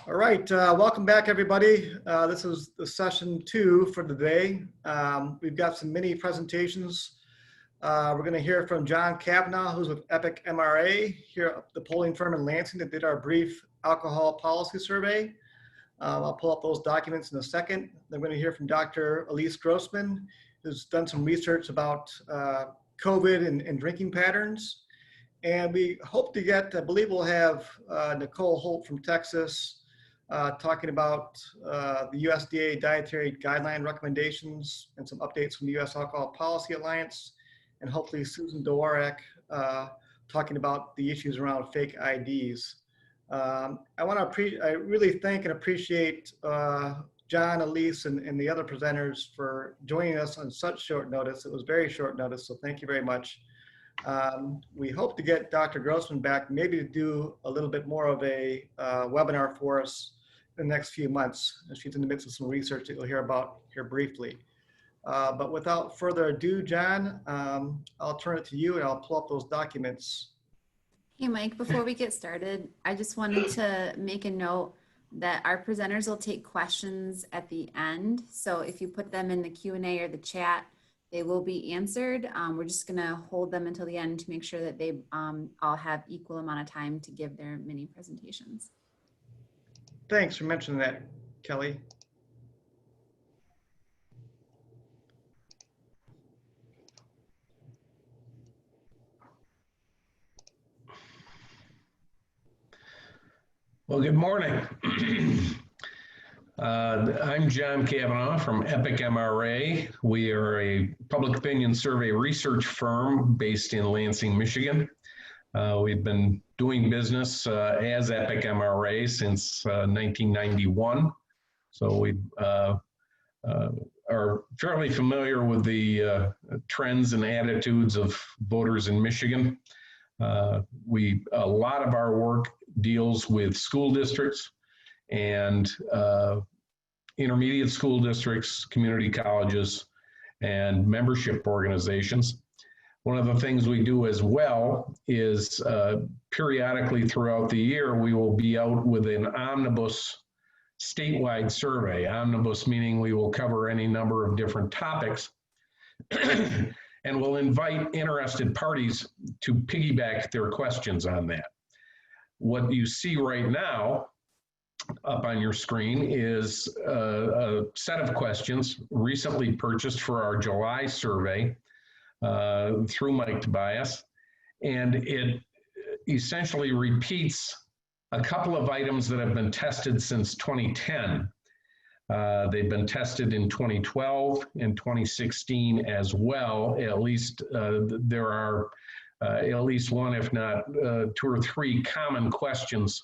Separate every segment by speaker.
Speaker 1: All right, welcome back, everybody. This is the session 2 for the day. We've got some mini presentations. We're going to hear from John Kavanaugh, who's with Epic MRA, here at the polling firm in Lansing that did our brief alcohol policy survey. I'll pull up those documents in a second. Then we're going to hear from Dr. Elise Grossman, who's done some research about COVID and drinking patterns. And we hope to get, I believe we'll have Nicole Holt from Texas talking about the USDA dietary guideline recommendations and some updates from the U.S. Alcohol Policy Alliance, and hopefully Susan Dworak talking about the issues around fake IDs. I really thank and appreciate John, Elise, and the other presenters for joining us on such short notice. It was very short notice, so thank you very much. We hope to get Dr. Grossman back, maybe to do a little bit more of a webinar for us in the next few months. She's in the midst of some research that you'll hear about here briefly. But without further ado, John, I'll turn it to you and I'll pull up those documents.
Speaker 2: Hey, Mike, before we get started, I just wanted to make a note that our presenters will take questions at the end. So if you put them in the Q&A or the chat, they will be answered. We're just gonna hold them until the end to make sure that they all have equal amount of time to give their mini presentations.
Speaker 1: Thanks for mentioning that, Kelly.
Speaker 3: Well, good morning. I'm John Kavanaugh from Epic MRA. We are a public opinion survey research firm based in Lansing, Michigan. We've been doing business as Epic MRA since 1991. So we are fairly familiar with the trends and attitudes of voters in Michigan. A lot of our work deals with school districts and intermediate school districts, community colleges, and membership organizations. One of the things we do as well is periodically throughout the year, we will be out with an omnibus statewide survey. Omnibus meaning we will cover any number of different topics and we'll invite interested parties to piggyback their questions on that. What you see right now up on your screen is a set of questions recently purchased for our July survey through Mike Tobias, and it essentially repeats a couple of items that have been tested since 2010. They've been tested in 2012 and 2016 as well. At least there are at least one, if not 2 or 3 common questions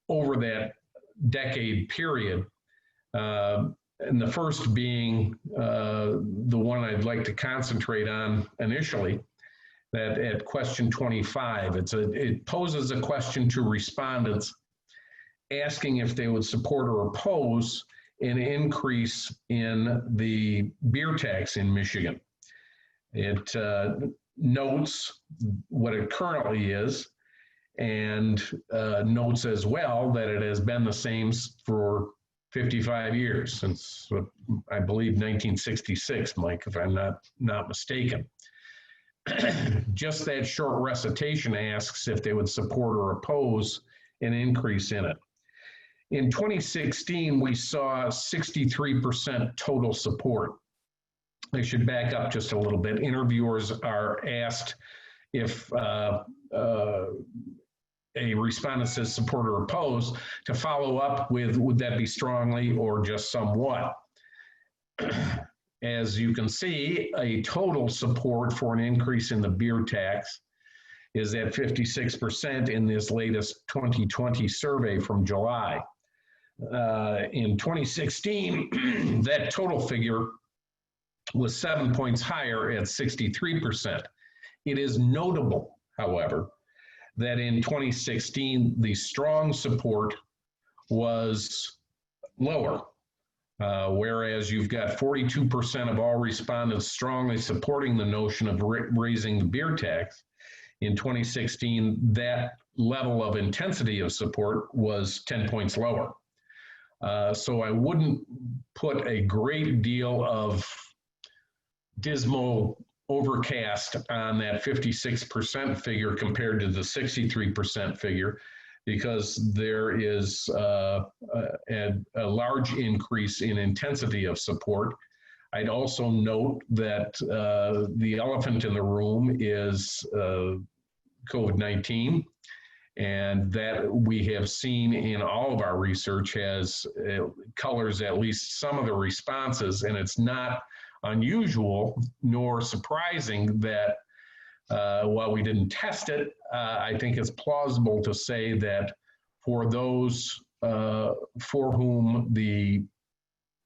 Speaker 3: over that decade period. And the first being the one I'd like to concentrate on initially, that at question 25, it poses a question to respondents asking if they would support or oppose an increase in the beer tax in Michigan. It notes what it currently is and notes as well that it has been the same for 55 years, since I believe 1966, Mike, if I'm not mistaken. Just that short recitation asks if they would support or oppose an increase in it. In 2016, we saw 63% total support. I should back up just a little bit. Interviewers are asked if a respondent says support or oppose, to follow up with, would that be strongly or just somewhat? As you can see, a total support for an increase in the beer tax is at 56% in this latest 2020 survey from July. In 2016, that total figure was 7 points higher at 63%. It is notable, however, that in 2016, the strong support was lower, whereas you've got 42% of all respondents strongly supporting the notion of raising the beer tax. In 2016, that level of intensity of support was 10 points lower. So I wouldn't put a great deal of dismal overcast on that 56% figure compared to the 63% figure, because there is a large increase in intensity of support. I'd also note that the elephant in the room is COVID-19, and that we have seen in all of our research has colors at least some of the responses, and it's not unusual nor surprising that while we didn't test it, I think it's plausible to say that for those for whom the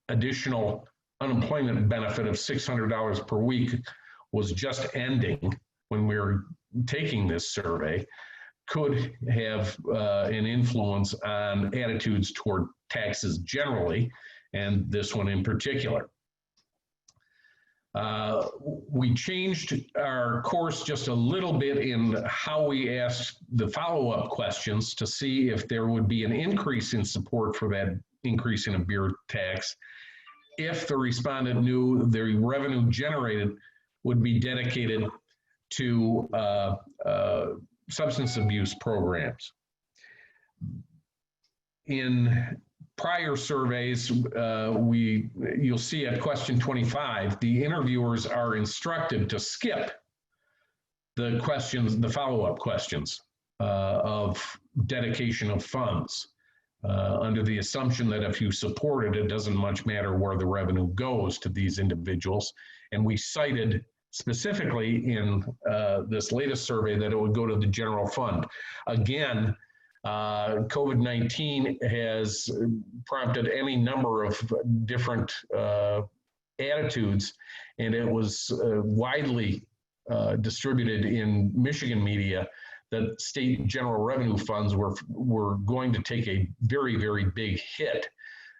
Speaker 3: additional unemployment benefit of $600 per week was just ending when we were taking this survey, could have an influence on attitudes toward taxes generally, and this one in particular. We changed our course just a little bit in how we asked the follow-up questions to see if there would be an increase in support for that increase in a beer tax if the respondent knew the revenue generated would be dedicated to substance abuse programs. In prior surveys, you'll see at question 25, the interviewers are instructed to skip the questions, the follow-up questions of dedication of funds, under the assumption that if you support it, it doesn't much matter where the revenue goes to these individuals. And we cited specifically in this latest survey that it would go to the general fund. Again, COVID-19 has prompted any number of different attitudes, and it was widely distributed in Michigan media that state general revenue funds were going to take a very, very big hit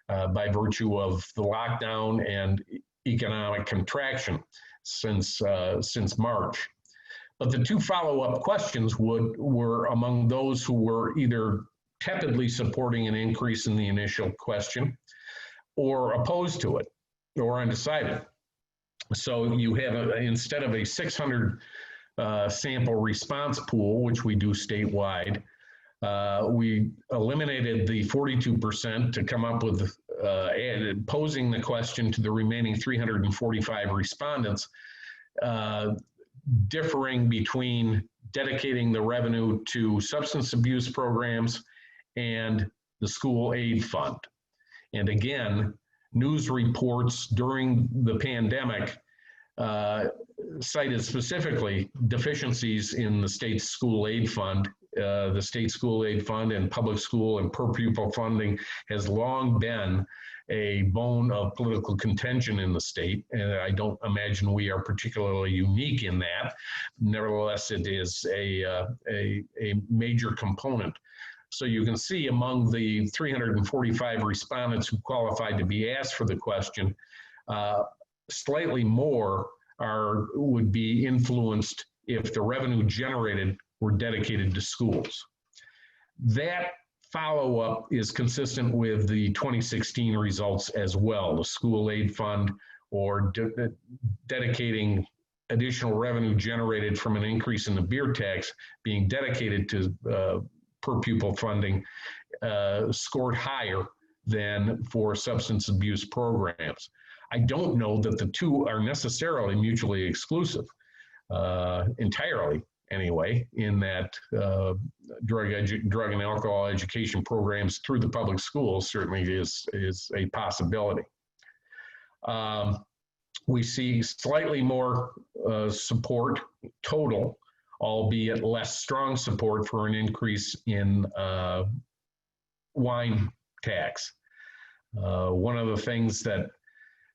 Speaker 3: by virtue of the lockdown and economic contraction since March. But the two follow-up questions were among those who were either tepidly supporting an increase in the initial question or opposed to it or undecided. So you have, instead of a 600 sample response pool, which we do statewide, we eliminated the 42% to come up with posing the question to the remaining 345 respondents, differing between dedicating the revenue to substance abuse programs and the school aid fund. And again, news reports during the pandemic cited specifically deficiencies in the state's school aid fund. The state school aid fund and public school and per pupil funding has long been a bone of political contention in the state, and I don't imagine we are particularly unique in that. Nevertheless, it is a major component. So you can see among the 345 respondents who qualified to be asked for the question, slightly more would be influenced if the revenue generated were dedicated to schools. That follow-up is consistent with the 2016 results as well. The school aid fund or dedicating additional revenue generated from an increase in the beer tax being dedicated to per pupil funding scored higher than for substance abuse programs. I don't know that the two are necessarily mutually exclusive, entirely anyway, in that drug and alcohol education programs through the public schools certainly is a possibility. We see slightly more support total, albeit less strong support for an increase in wine tax. One of the things that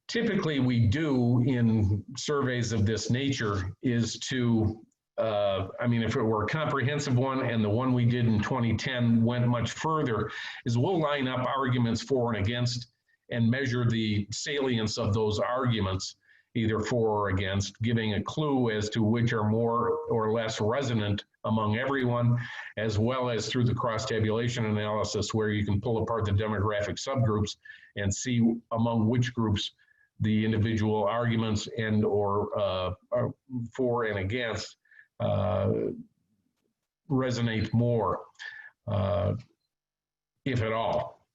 Speaker 3: typically we do in surveys of this nature is to, I mean, if it were a comprehensive one and the one we did in 2010 went much further, is we'll line up arguments for and against and measure the salience of those arguments either for or against, giving a clue as to which are more or less resonant among everyone, as well as through the cross-tabulation analysis where you can pull apart the demographic subgroups and see among which groups the individual arguments and or for and against resonate more, if at all.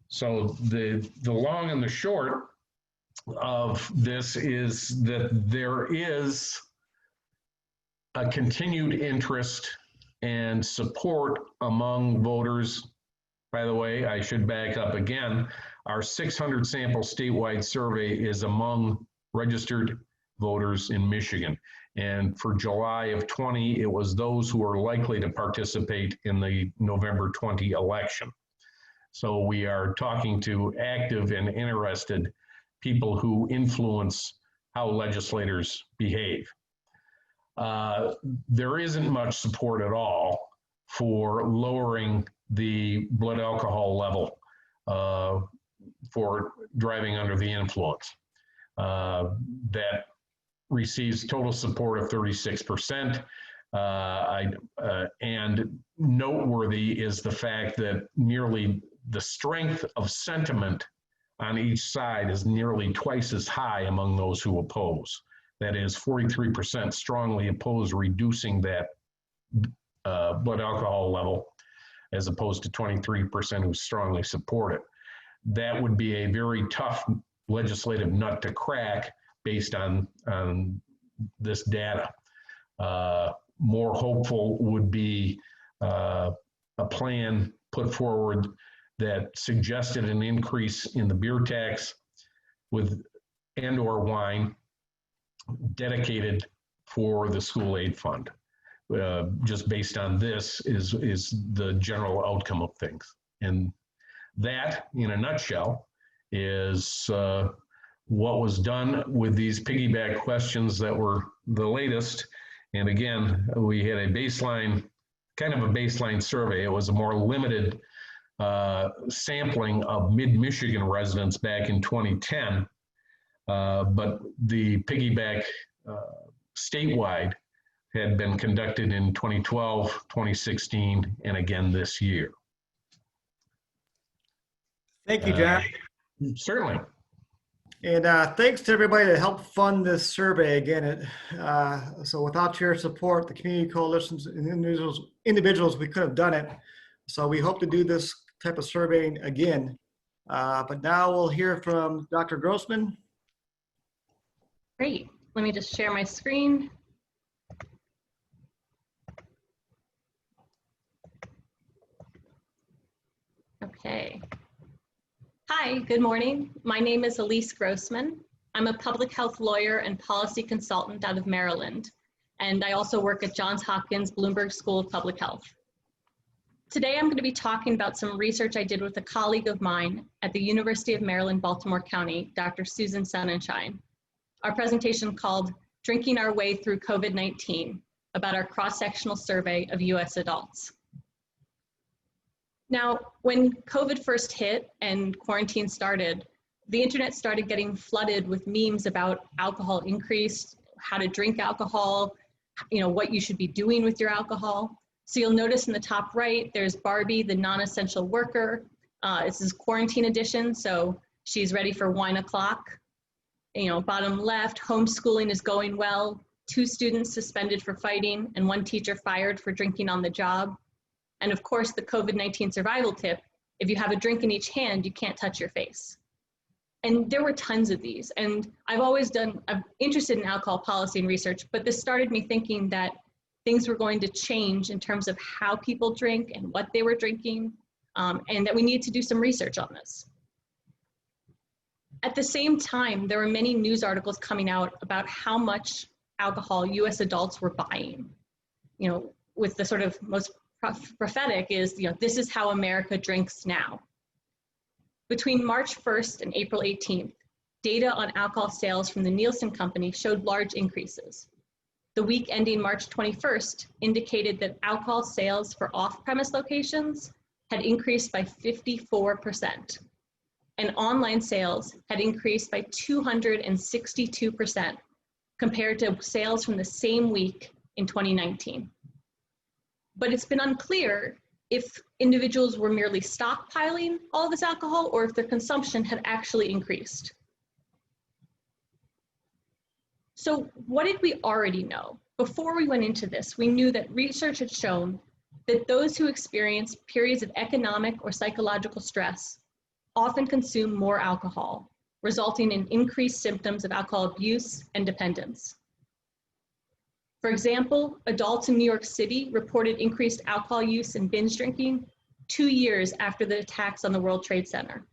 Speaker 3: So the long and the short of this is that there is a continued interest and support among voters. By the way, I should back up again. Our 600 sample statewide survey is among registered voters in Michigan. And for July of 20, it was those who are likely to participate in the November 20 election. So we are talking to active and interested people who influence how legislators behave. There isn't much support at all for lowering the blood alcohol level for driving under the influence. That receives total support of 36%. And noteworthy is the fact that nearly the strength of sentiment on each side is nearly twice as high among those who oppose. That is 43% strongly oppose reducing that blood alcohol level, as opposed to 23% who strongly support it. That would be a very tough legislative nut to crack based on this data. More hopeful would be a plan put forward that suggested an increase in the beer tax with and or wine dedicated for the school aid fund. Just based on this is the general outcome of things. And that, in a nutshell, is what was done with these piggyback questions that were the latest. And again, we had a baseline, kind of a baseline survey. It was a more limited sampling of mid-Michigan residents back in 2010. But the piggyback statewide had been conducted in 2012, 2016, and again this year.
Speaker 1: Thank you, John.
Speaker 3: Certainly.
Speaker 1: And thanks to everybody that helped fund this survey. Again, so without your support, the community coalitions and individuals, we could have done it. So we hope to do this type of surveying again. But now we'll hear from Dr. Grossman.
Speaker 4: Great. Let me just share my screen. Okay. Hi, good morning. My name is Elise Grossman. I'm a public health lawyer and policy consultant out of Maryland, and I also work at Johns Hopkins Bloomberg School of Public Health. Today, I'm going to be talking about some research I did with a colleague of mine at the University of Maryland, Baltimore County, Dr. Susan Sonnenschein. Our presentation called Drinking Our Way Through COVID-19, about our cross-sectional survey of US adults. Now, when COVID first hit and quarantine started, the internet started getting flooded with memes about alcohol increase, how to drink alcohol, what you should be doing with your alcohol. So you'll notice in the top right, there's Barbie, the non-essential worker. This is quarantine edition, so she's ready for wine o'clock. Bottom left, homeschooling is going well. 2 students suspended for fighting and 1 teacher fired for drinking on the job. And of course, the COVID-19 survival tip, if you have a drink in each hand, you can't touch your face. And there were tons of these. And I'm interested in alcohol policy and research, but this started me thinking that things were going to change in terms of how people drink and what they were drinking, and that we need to do some research on this. At the same time, there were many news articles coming out about how much alcohol US adults were buying. With the sort of most prophetic is, this is how America drinks now. Between March 1st and April 18th, data on alcohol sales from the Nielsen Company showed large increases. The week ending March 21st indicated that alcohol sales for off-premise locations had increased by 54%. and online sales had increased by 262% compared to sales from the same week in 2019. But it's been unclear if individuals were merely stockpiling all this alcohol or if their consumption had actually increased. So what did we already know? Before we went into this, we knew that research had shown that those who experience periods of economic or psychological stress often consume more alcohol, resulting in increased symptoms of alcohol abuse and dependence. For example, adults in New York City reported increased alcohol use and binge drinking 2 years after the attacks on the World Trade Center.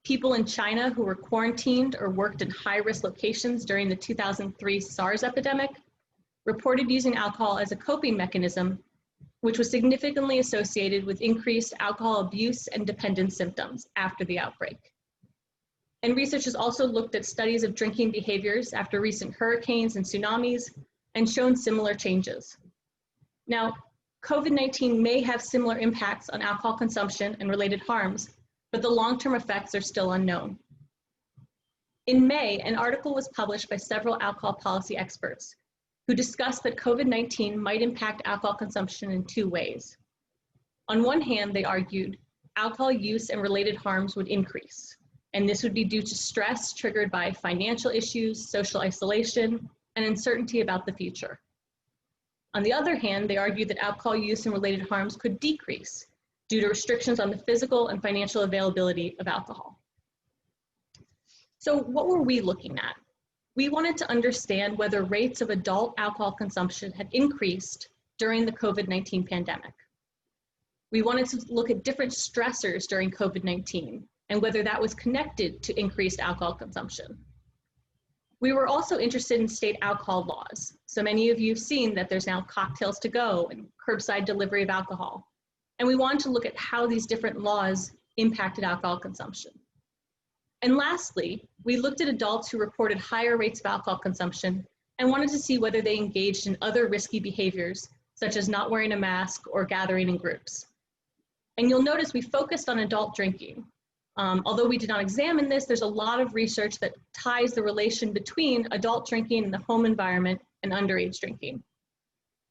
Speaker 4: People in China who were quarantined or worked in high-risk locations during the 2003 SARS epidemic reported using alcohol as a coping mechanism, which was significantly associated with increased alcohol abuse and dependence symptoms after the outbreak. And research has also looked at studies of drinking behaviors after recent hurricanes and tsunamis and shown similar changes. Now, COVID-19 may have similar impacts on alcohol consumption and related harms, but the long-term effects are still unknown. In May, an article was published by several alcohol policy experts who discussed that COVID-19 might impact alcohol consumption in 2 ways. On one hand, they argued alcohol use and related harms would increase, and this would be due to stress triggered by financial issues, social isolation, and uncertainty about the future. On the other hand, they argued that alcohol use and related harms could decrease due to restrictions on the physical and financial availability of alcohol. So what were we looking at? We wanted to understand whether rates of adult alcohol consumption had increased during the COVID-19 pandemic. We wanted to look at different stressors during COVID-19 and whether that was connected to increased alcohol consumption. We were also interested in state alcohol laws. So many of you have seen that there's now cocktails to go and curbside delivery of alcohol. And we wanted to look at how these different laws impacted alcohol consumption. And lastly, we looked at adults who reported higher rates of alcohol consumption and wanted to see whether they engaged in other risky behaviors, such as not wearing a mask or gathering in groups. And you'll notice we focused on adult drinking. Although we did not examine this, there's a lot of research that ties the relation between adult drinking in the home environment and underage drinking.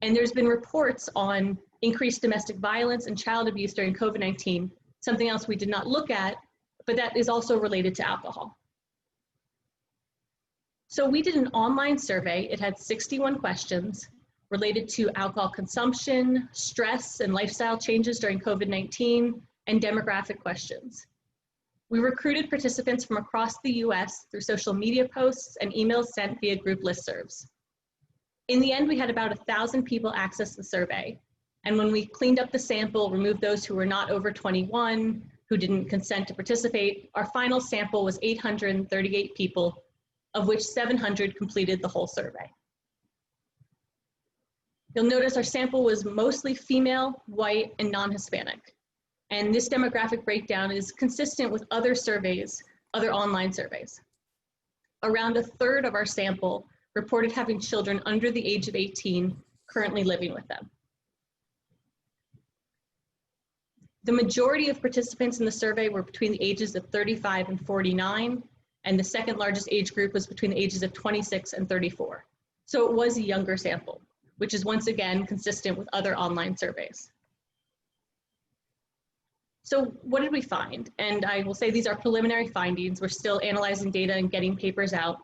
Speaker 4: And there's been reports on increased domestic violence and child abuse during COVID-19, something else we did not look at, but that is also related to alcohol. So we did an online survey. It had 61 questions related to alcohol consumption, stress and lifestyle changes during COVID-19, and demographic questions. We recruited participants from across the US through social media posts and emails sent via group listservs. In the end, we had about 1,000 people access the survey. And when we cleaned up the sample, removed those who were not over 21, who didn't consent to participate, our final sample was 838 people, of which 700 completed the whole survey. You'll notice our sample was mostly female, white, and non-Hispanic. And this demographic breakdown is consistent with other surveys, other online surveys. Around 1/3 of our sample reported having children under the age of 18 currently living with them. The majority of participants in the survey were between the ages of 35 and 49, and the second largest age group was between the ages of 26 and 34. So it was a younger sample, which is once again consistent with other online surveys. So what did we find? And I will say these are preliminary findings. We're still analyzing data and getting papers out.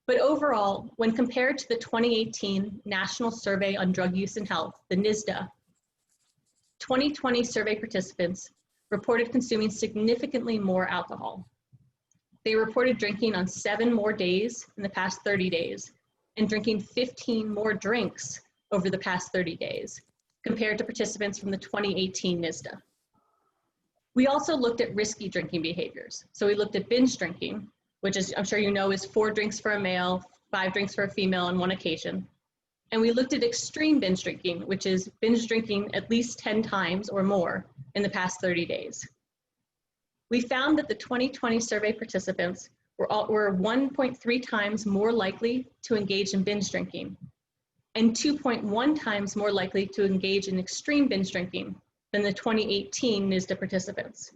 Speaker 4: But overall, when compared to the 2018 National Survey on Drug Use and Health, the NSDUH, 2020 survey participants reported consuming significantly more alcohol. They reported drinking on 7 more days in the past 30 days and drinking 15 more drinks over the past 30 days compared to participants from the 2018 NSDUH. We also looked at risky drinking behaviors. So we looked at binge drinking, which is, I'm sure you know, is 4 drinks for a male, 5 drinks for a female on one occasion. And we looked at extreme binge drinking, which is binge drinking at least 10 times or more in the past 30 days. We found that the 2020 survey participants were 1.3 times more likely to engage in binge drinking and 2.1 times more likely to engage in extreme binge drinking than the 2018 NISDA participants.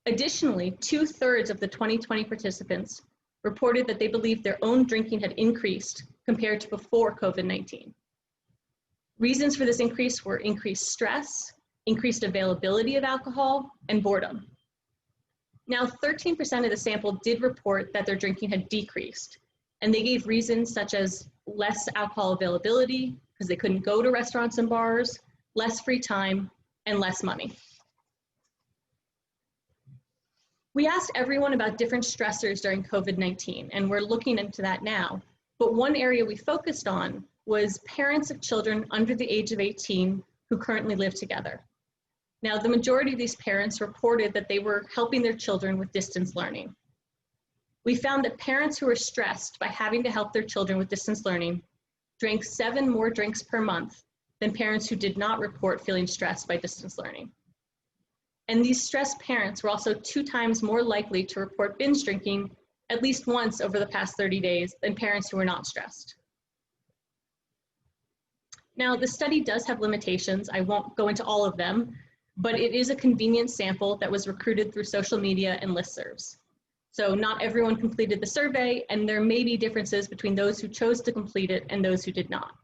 Speaker 4: Additionally, 2/3 of the 2020 participants reported that they believed their own drinking had increased compared to before COVID-19. Reasons for this increase were increased stress, increased availability of alcohol, and boredom. Now, 13% of the sample did report that their drinking had decreased, and they gave reasons such as less alcohol availability, because they couldn't go to restaurants and bars, less free time, and less money. We asked everyone about different stressors during COVID-19, and we're looking into that now. But one area we focused on was parents of children under the age of 18 who currently live together. Now, the majority of these parents reported that they were helping their children with distance learning. We found that parents who were stressed by having to help their children with distance learning drank 7 more drinks per month than parents who did not report feeling stressed by distance learning. And these stressed parents were also 2 times more likely to report binge drinking at least once over the past 30 days than parents who were not stressed. Now, the study does have limitations. I won't go into all of them, but it is a convenient sample that was recruited through social media and listservs. So not everyone completed the survey, and there may be differences between those who chose to complete it and those who did not.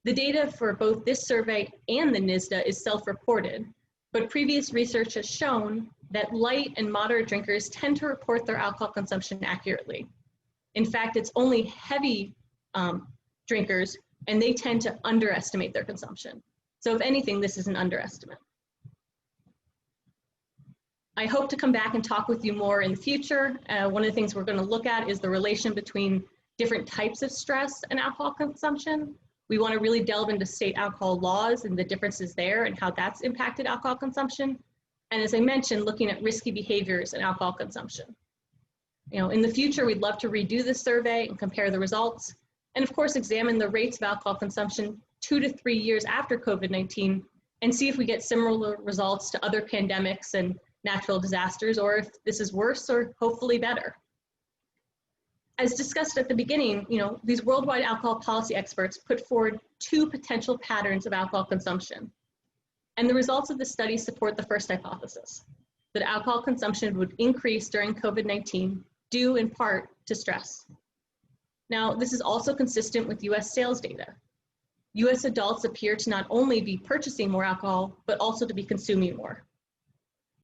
Speaker 4: The data for both this survey and the NISDA is self-reported, but previous research has shown that light and moderate drinkers tend to report their alcohol consumption accurately. In fact, it's only heavy drinkers, and they tend to underestimate their consumption. So if anything, this is an underestimate. I hope to come back and talk with you more in the future. One of the things we're going to look at is the relation between different types of stress and alcohol consumption. We want to really delve into state alcohol laws and the differences there and how that's impacted alcohol consumption. And as I mentioned, looking at risky behaviors and alcohol consumption. In the future, we'd love to redo this survey and compare the results. And of course, examine the rates of alcohol consumption 2 to 3 years after COVID-19 and see if we get similar results to other pandemics and natural disasters, or if this is worse or hopefully better. As discussed at the beginning, these worldwide alcohol policy experts put forward 2 potential patterns of alcohol consumption. And the results of the study support the first hypothesis, that alcohol consumption would increase during COVID-19 due in part to stress. Now, this is also consistent with US sales data. US adults appear to not only be purchasing more alcohol, but also to be consuming more.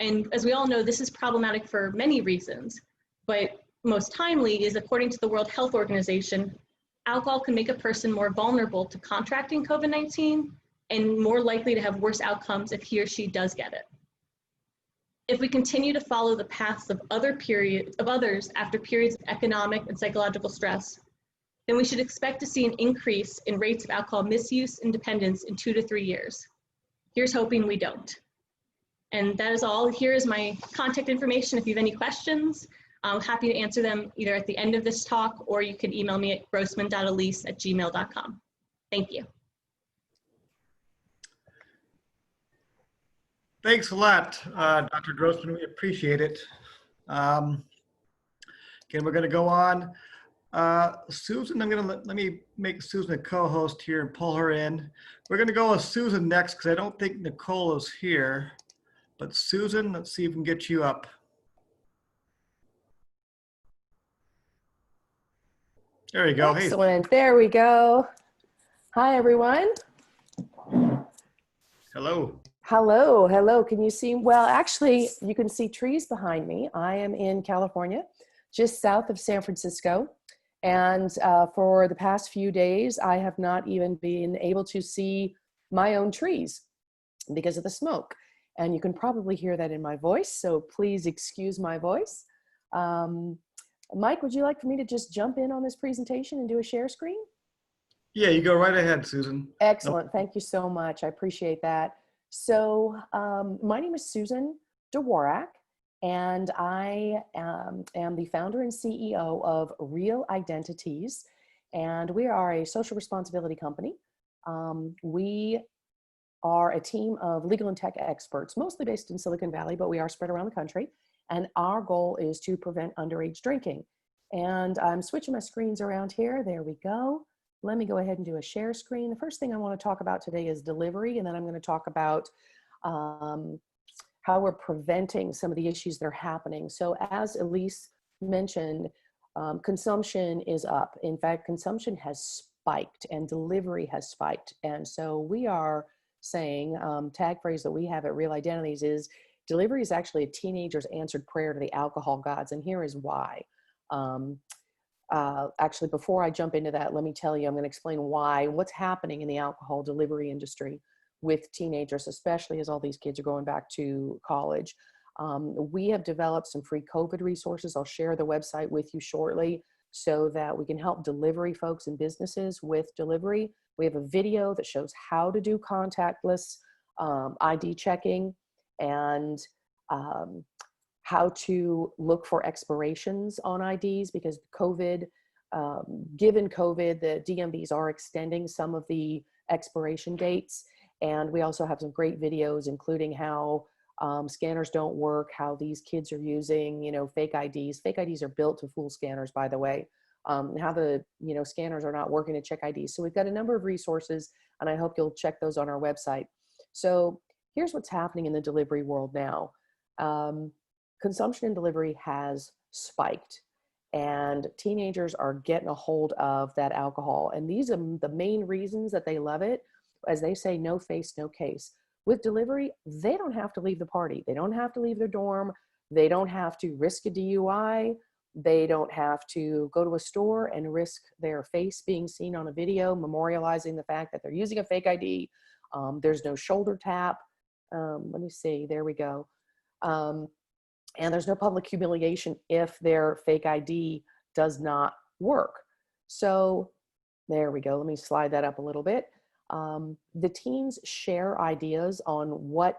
Speaker 4: And as we all know, this is problematic for many reasons, but most timely is, according to the World Health Organization, alcohol can make a person more vulnerable to contracting COVID-19 and more likely to have worse outcomes if he or she does get it. If we continue to follow the paths of others after periods of economic and psychological stress, then we should expect to see an increase in rates of alcohol misuse and dependence in 2 to 3 years. Here's hoping we don't. And that is all. Here is my contact information if you have any questions. I'm happy to answer them either at the end of this talk, or you can email me at grossman.elise@gmail.com. Thank you.
Speaker 1: Thanks a lot, Dr. Grossman. We appreciate it. Again, we're going to go on. Susan, let me make Susan a co-host here and pull her in. We're going to go with Susan next because I don't think Nicole is here. But Susan, let's see if we can get you up. There you go.
Speaker 5: Excellent. Hey. There we go. Hi, everyone.
Speaker 1: Hello.
Speaker 5: Hello. Hello. Can you see? Well, actually, you can see trees behind me. I am in California, just south of San Francisco. And for the past few days, I have not even been able to see my own trees because of the smoke. And you can probably hear that in my voice, so please excuse my voice. Mike, would you like for me to just jump in on this presentation and do a share screen?
Speaker 1: Yeah, you go right ahead, Susan.
Speaker 5: Excellent. Thank you so much. I appreciate that. So my name is Susan Dworak, and I am the founder and CEO of Real Identities, and we are a social responsibility company. We are a team of legal and tech experts, mostly based in Silicon Valley, but we are spread around the country. And our goal is to prevent underage drinking. And I'm switching my screens around here. There we go. let me go ahead and do a share screen. The first thing I want to talk about today is delivery, and then I'm going to talk about how we're preventing some of the issues that are happening. So as Elise mentioned, consumption is up. In fact, consumption has spiked and delivery has spiked. And so we are saying, tag phrase that we have at Real Identities is, delivery is actually a teenager's answered prayer to the alcohol gods. And here is why. Actually, before I jump into that, let me tell you, I'm going to explain what's happening in the alcohol delivery industry with teenagers, especially as all these kids are going back to college. We have developed some free COVID resources. I'll share the website with you shortly so that we can help delivery folks and businesses with delivery. We have a video that shows how to do contactless ID checking and how to look for expirations on IDs, because COVID, given COVID, the DMVs are extending some of the expiration dates. And we also have some great videos, including how scanners don't work, how these kids are using, fake IDs. Fake IDs are built to fool scanners, by the way. How the, scanners are not working to check IDs. So we've got a number of resources, and I hope you'll check those on our website. So here's what's happening in the delivery world now. Consumption and delivery has spiked, and teenagers are getting a hold of that alcohol. And these are the main reasons that they love it. As they say, no face, no case. With delivery, they don't have to leave the party. They don't have to leave their dorm. They don't have to risk a DUI. They don't have to go to a store and risk their face being seen on a video, memorializing the fact that they're using a fake ID. There's no shoulder tap. Let me see, there we go. And there's no public humiliation if their fake ID does not work. So there we go. Let me slide that up a little bit. The teens share ideas on what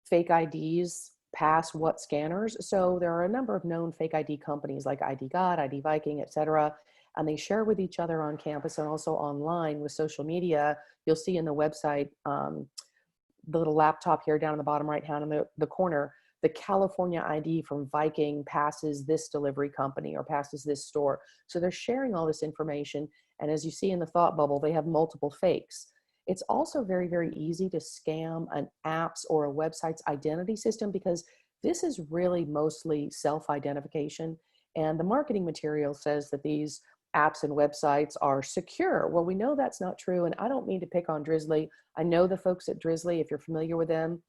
Speaker 5: fake IDs pass what scanners. So there are a number of known fake ID companies like ID God, ID Viking, etc. And they share with each other on campus and also online with social media. You'll see in the website, the little laptop here down in the bottom right hand in the corner, the California ID from Viking passes this delivery company or passes this store. So they're sharing all this information. And as you see in the thought bubble, they have multiple fakes. It's also very, very easy to scam an app's or a website's identity system, because this is really mostly self-identification. And the marketing material says that these apps and websites are secure. Well, we know that's not true. And I don't mean to pick on Drizzly. I know the folks at Drizzly, if you're familiar with them.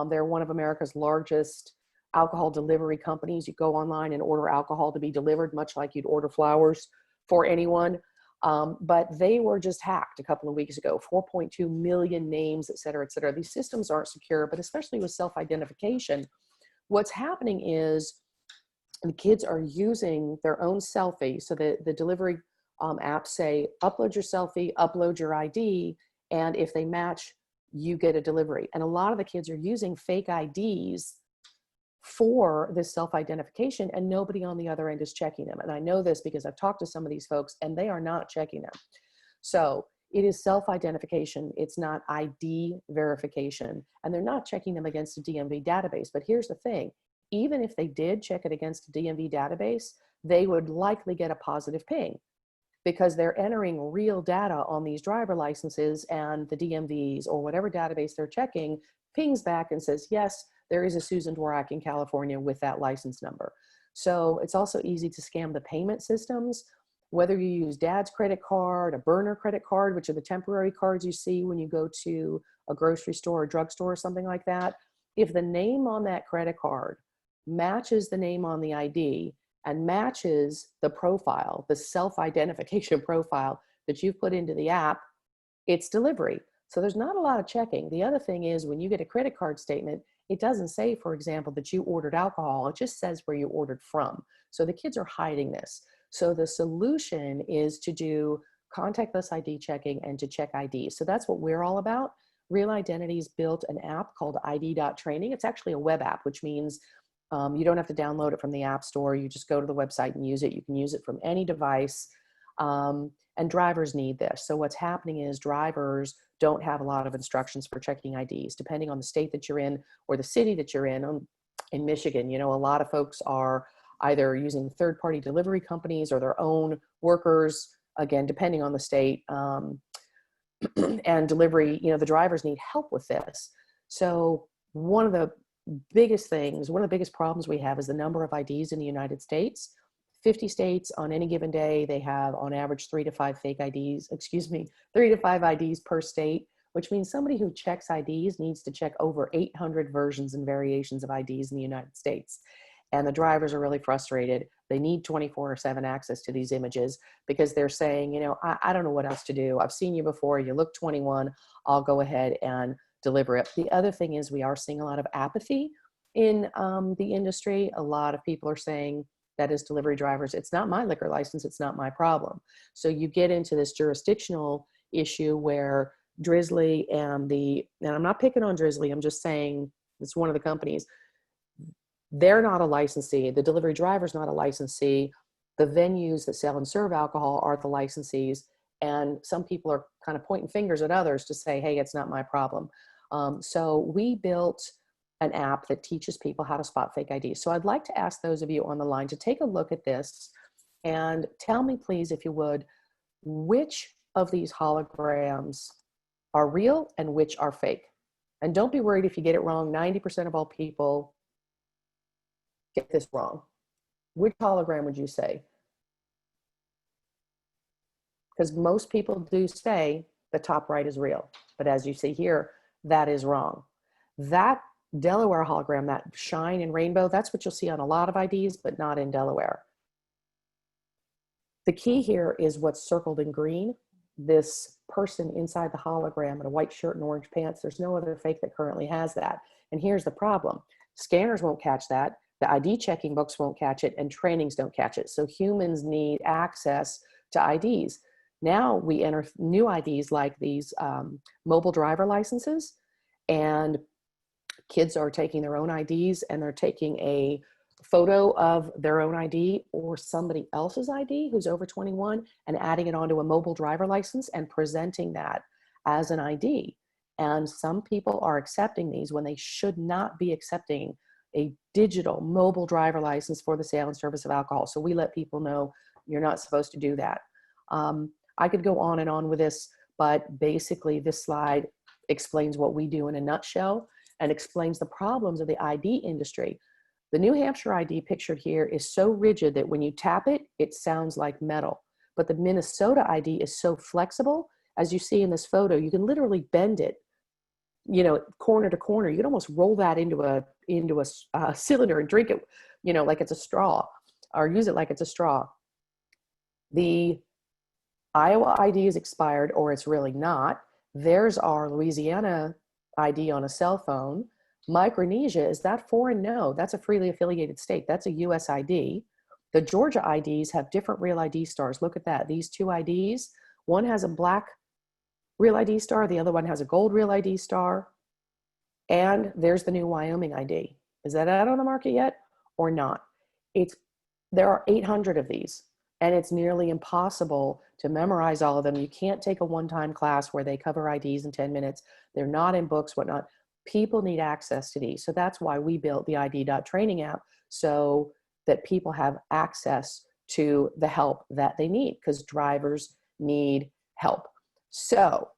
Speaker 5: They're one of America's largest alcohol delivery companies. You go online and order alcohol to be delivered, much like you'd order flowers for anyone. But they were just hacked a couple of weeks ago, 4.2 million names, et cetera, et cetera. These systems aren't secure, but especially with self-identification, what's happening is the kids are using their own selfie. So the delivery apps say, upload your selfie, upload your ID, and if they match, you get a delivery. And a lot of the kids are using fake IDs for this self-identification, and nobody on the other end is checking them. And I know this because I've talked to some of these folks and they are not checking them. So it is self-identification. It's not ID verification, and they're not checking them against a DMV database. But here's the thing, even if they did check it against a DMV database, they would likely get a positive ping, because they're entering real data on these driver licenses, and the DMVs or whatever database they're checking pings back and says, yes, there is a Susan Dworak in California with that license number. So it's also easy to scam the payment systems, whether you use dad's credit card, a burner credit card, which are the temporary cards you see when you go to a grocery store or drugstore or something like that. If the name on that credit card matches the name on the ID and matches the profile, the self-identification profile that you've put into the app, it's delivery. So there's not a lot of checking. The other thing is, when you get a credit card statement, it doesn't say, for example, that you ordered alcohol. It just says where you ordered from. So the kids are hiding this. So the solution is to do contactless ID checking and to check IDs. So that's what we're all about. Real Identities built an app called ID.training. It's actually a web app, which means you don't have to download it from the App Store. You just go to the website and use it. You can use it from any device. And drivers need this. So what's happening is drivers don't have a lot of instructions for checking IDs, depending on the state that you're in or the city that you're in. In Michigan, a lot of folks are either using third-party delivery companies or their own workers again, depending on the state, and delivery, the drivers need help with this. So one of the biggest problems we have is the number of IDs in the United States. 50 states on any given day, they have on average 3 to 5 IDs per state, which means somebody who checks IDs needs to check over 800 versions and variations of IDs in the United States. And the drivers are really frustrated. They need 24/7 access to these images because they're saying, I don't know what else to do. I've seen you before. You look 21. I'll go ahead and deliver it. The other thing is we are seeing a lot of apathy in the industry. A lot of people are saying that as delivery drivers, it's not my liquor license. It's not my problem. So you get into this jurisdictional issue where Drizzly and I'm not picking on Drizzly. I'm just saying it's one of the companies. They're not a licensee. The delivery driver's not a licensee. The venues that sell and serve alcohol are the licensees. And some people are kind of pointing fingers at others to say, hey, it's not my problem. So we built an app that teaches people how to spot fake IDs. So I'd like to ask those of you on the line to take a look at this and tell me, please, if you would, which of these holograms are real and which are fake. And don't be worried if you get it wrong. 90% of all people get this wrong. Which hologram would you say? Because most people do say the top right is real, but as you see here, that is wrong. That Delaware hologram, that shine and rainbow, that's what you'll see on a lot of IDs, but not in Delaware. The key here is what's circled in green. This person inside the hologram in a white shirt and orange pants, there's no other fake that currently has that. And here's the problem. Scanners won't catch that. The ID checking books won't catch it, and trainings don't catch it. So humans need access to IDs. Now we enter new IDs like these mobile driver licenses, and kids are taking their own IDs and they're taking a photo of their own ID or somebody else's ID who's over 21 and adding it onto a mobile driver license and presenting that as an ID. And some people are accepting these when they should not be accepting a digital mobile driver license for the sale and service of alcohol. So we let people know you're not supposed to do that. I could go on and on with this, but basically this slide explains what we do in a nutshell and explains the problems of the ID industry. The New Hampshire ID pictured here is so rigid that when you tap it, it sounds like metal. But the Minnesota ID is so flexible, as you see in this photo, you can literally bend it, corner to corner. You can almost roll that into a cylinder and drink it, like it's a straw, or use it like it's a straw. The Iowa ID is expired, or it's really not. There's our Louisiana ID on a cell phone. Micronesia, is that foreign? No, that's a freely affiliated state. That's a US ID. The Georgia IDs have different real ID stars. Look at that. These two IDs, one has a black real ID star, the other one has a gold real ID star. And there's the new Wyoming ID. Is that out on the market yet or not? There are 800 of these, and it's nearly impossible to memorize all of them. You can't take a one-time class where they cover IDs in 10 minutes. They're not in books, whatnot. People need access to these. So that's why we built the ID.training app, so that people have access to the help that they need, because drivers need help. So,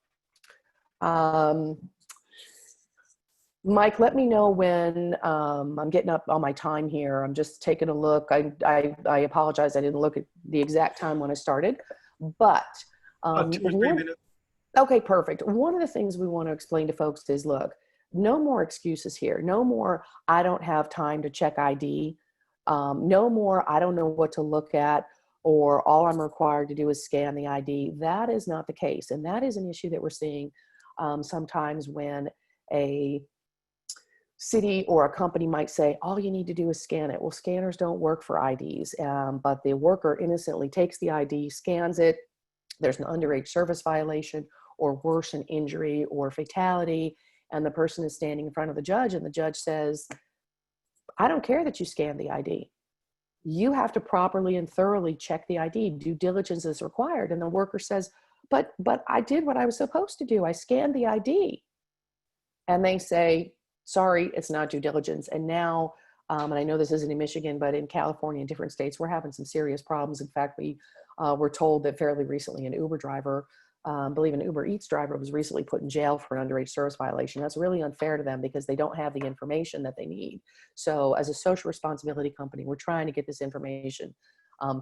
Speaker 5: Mike, let me know when I'm getting up on my time here. I'm just taking a look. I apologize. I didn't look at the exact time when I started, but
Speaker 1: 2 or 3 minutes.
Speaker 5: Okay, perfect. One of the things we want to explain to folks is, look, no more excuses here. No more, I don't have time to check ID. No more, I don't know what to look at, or all I'm required to do is scan the ID. That is not the case. And that is an issue that we're seeing sometimes when a city or a company might say, all you need to do is scan it. Well, scanners don't work for IDs, but the worker innocently takes the ID, scans it. There's an underage service violation, or worse, an injury or fatality, and the person is standing in front of the judge, and the judge says, I don't care that you scanned the ID. You have to properly and thoroughly check the ID. Due diligence is required. And the worker says, but I did what I was supposed to do. I scanned the ID. And they say, sorry, it's not due diligence. And now, and I know this isn't in Michigan, but in California and different states, we're having some serious problems. In fact, we We're told that fairly recently an Uber driver, I believe an Uber Eats driver, was recently put in jail for an underage service violation. That's really unfair to them because they don't have the information that they need. So as a social responsibility company, we're trying to get this information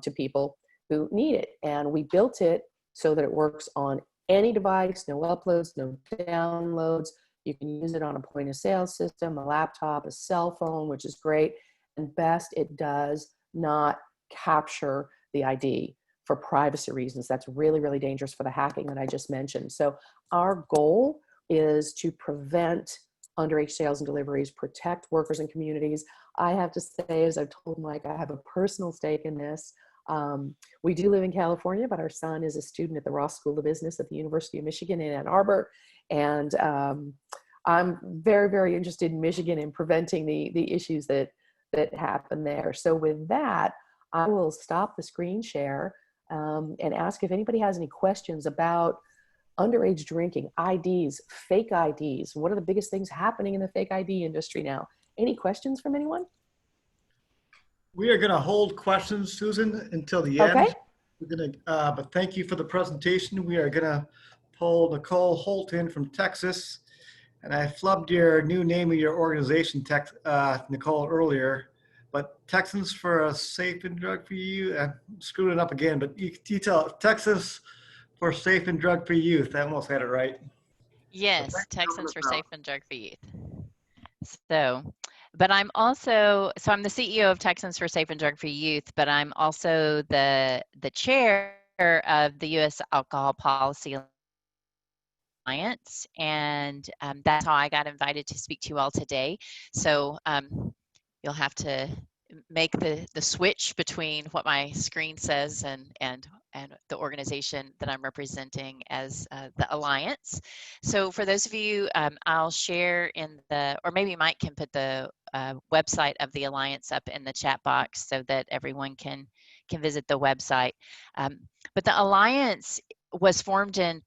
Speaker 5: to people who need it. And we built it so that it works on any device, no uploads, no downloads. You can use it on a point of sale system, a laptop, a cell phone, which is great. And best, it does not capture the ID for privacy reasons. That's really, really dangerous for the hacking that I just mentioned. So our goal is to prevent underage sales and deliveries, protect workers and communities. I have to say, as I've told Mike, I have a personal stake in this. We do live in California, but our son is a student at the Ross School of Business at the University of Michigan in Ann Arbor. And I'm very, very interested in Michigan in preventing the issues that happen there. So with that, I will stop the screen share and ask if anybody has any questions about underage drinking, IDs, fake IDs. What are the biggest things happening in the fake ID industry now? Any questions from anyone?
Speaker 1: We are going to hold questions, Susan, until the end.
Speaker 5: Okay.
Speaker 1: We're going to, but thank you for the presentation. We are going to pull Nicole Holt in from Texas. And I flubbed your new name of your organization, Nicole, earlier. But Texans for a Safe and Drug-Free Youth. I screwed it up again, but you tell Texas for Safe and Drug-Free Youth. I almost had it right.
Speaker 6: Yes, Texans for Safe and Drug-Free Youth. So, but I'm also, I'm the CEO of Texans for Safe and Drug-Free Youth, but I'm also the chair of the U.S. Alcohol Policy Alliance, and that's how I got invited to speak to you all today. So you'll have to make the switch between what my screen says and the organization that I'm representing as the Alliance. So for those of you, I'll share in the, or maybe Mike can put the website of the Alliance up in the chat box so that everyone can visit the website. But the Alliance was formed in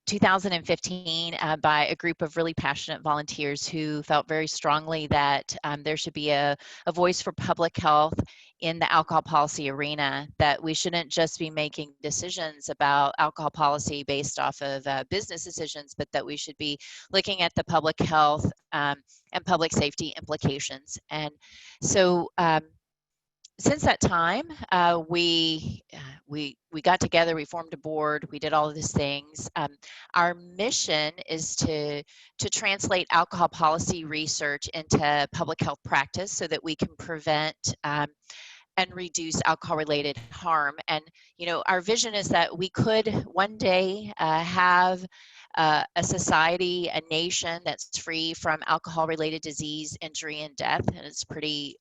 Speaker 6: 2015 by a group of really passionate volunteers who felt very strongly that there should be a voice for public health in the alcohol policy arena, that we shouldn't just be making decisions about alcohol policy based off of business decisions, but that we should be looking at the public health and public safety implications. And so since that time, we got together, we formed a board, we did all of these things. Our mission is to translate alcohol policy research into public health practice so that we can prevent and reduce alcohol-related harm. And our vision is that we could one day have a society, a nation that's free from alcohol-related disease, injury, and death. And it's a pretty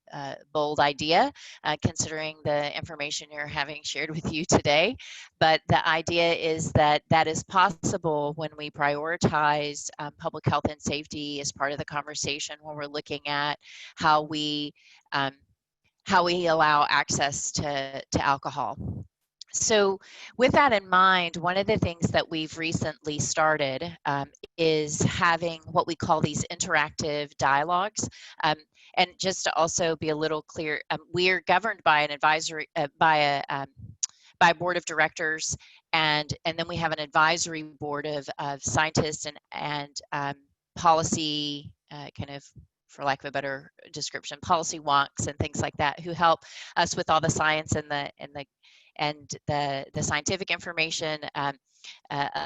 Speaker 6: bold idea, considering the information you're having shared with you today. But the idea is that that is possible when we prioritize public health and safety as part of the conversation, when we're looking at how we allow access to alcohol. So with that in mind, one of the things that we've recently started is having what we call these interactive dialogues. And just to also be a little clear, we're governed by an advisory, by a board of directors, and then we have an advisory board of scientists and policy kind of, for lack of a better description, policy wonks and things like that, who help us with all the science and the scientific information.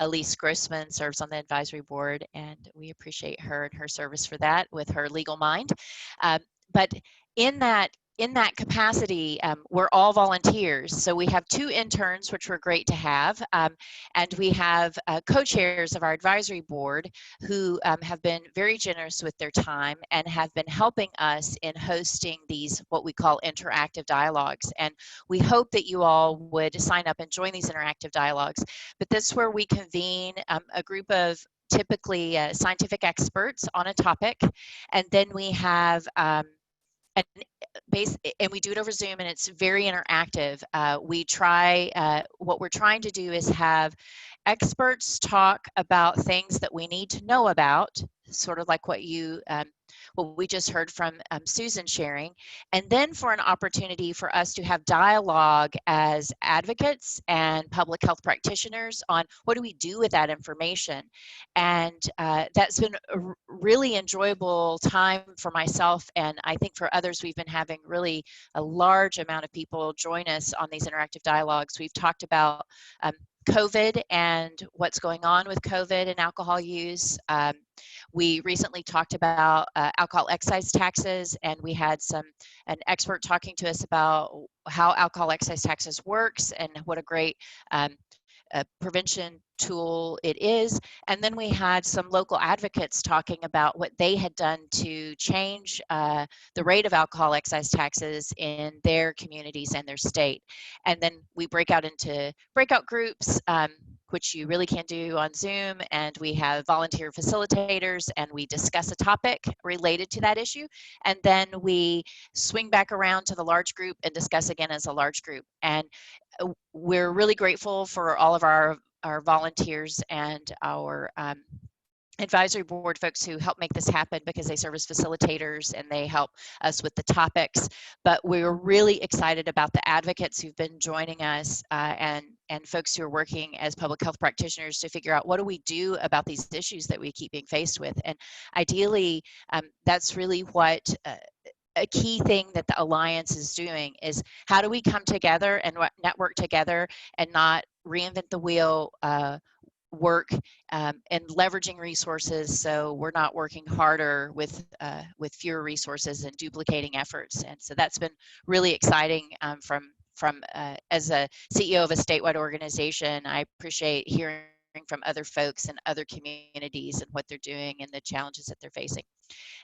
Speaker 6: Elise Grossman serves on the advisory board, and we appreciate her and her service for that with her legal mind. But in that capacity, we're all volunteers. So we have 2 interns, which we're great to have. And we have co-chairs of our advisory board who have been very generous with their time and have been helping us in hosting these, what we call interactive dialogues. And we hope that you all would sign up and join these interactive dialogues. But this is where we convene a group of typically scientific experts on a topic. And then we have and we do it over Zoom, and it's very interactive. What we're trying to do is have experts talk about things that we need to know about sort of like what we just heard from Susan sharing, and then for an opportunity for us to have dialogue as advocates and public health practitioners on what do we do with that information. And that's been a really enjoyable time for myself, and I think for others. We've been having really a large amount of people join us on these interactive dialogues. We've talked about COVID and what's going on with COVID and alcohol use. We recently talked about alcohol excise taxes, and we had an expert talking to us about how alcohol excise taxes works and what a great prevention tool it is. And then we had some local advocates talking about what they had done to change the rate of alcohol excise taxes in their communities and their state. And then we break out into breakout groups, which you really can do on Zoom, and we have volunteer facilitators, and we discuss a topic related to that issue, and then we swing back around to the large group and discuss again as a large group. And we're really grateful for all of our volunteers and our advisory board folks who help make this happen, because they serve as facilitators and they help us with the topics. But we're really excited about the advocates who've been joining us and folks who are working as public health practitioners to figure out what do we do about these issues that we keep being faced with. And ideally, that's really what a key thing that the Alliance is doing is how do we come together and network together and not reinvent the wheel, work and leveraging resources, so we're not working harder with fewer resources and duplicating efforts. And so that's been really exciting from as a CEO of a statewide organization. I appreciate hearing from other folks and other communities and what they're doing and the challenges that they're facing.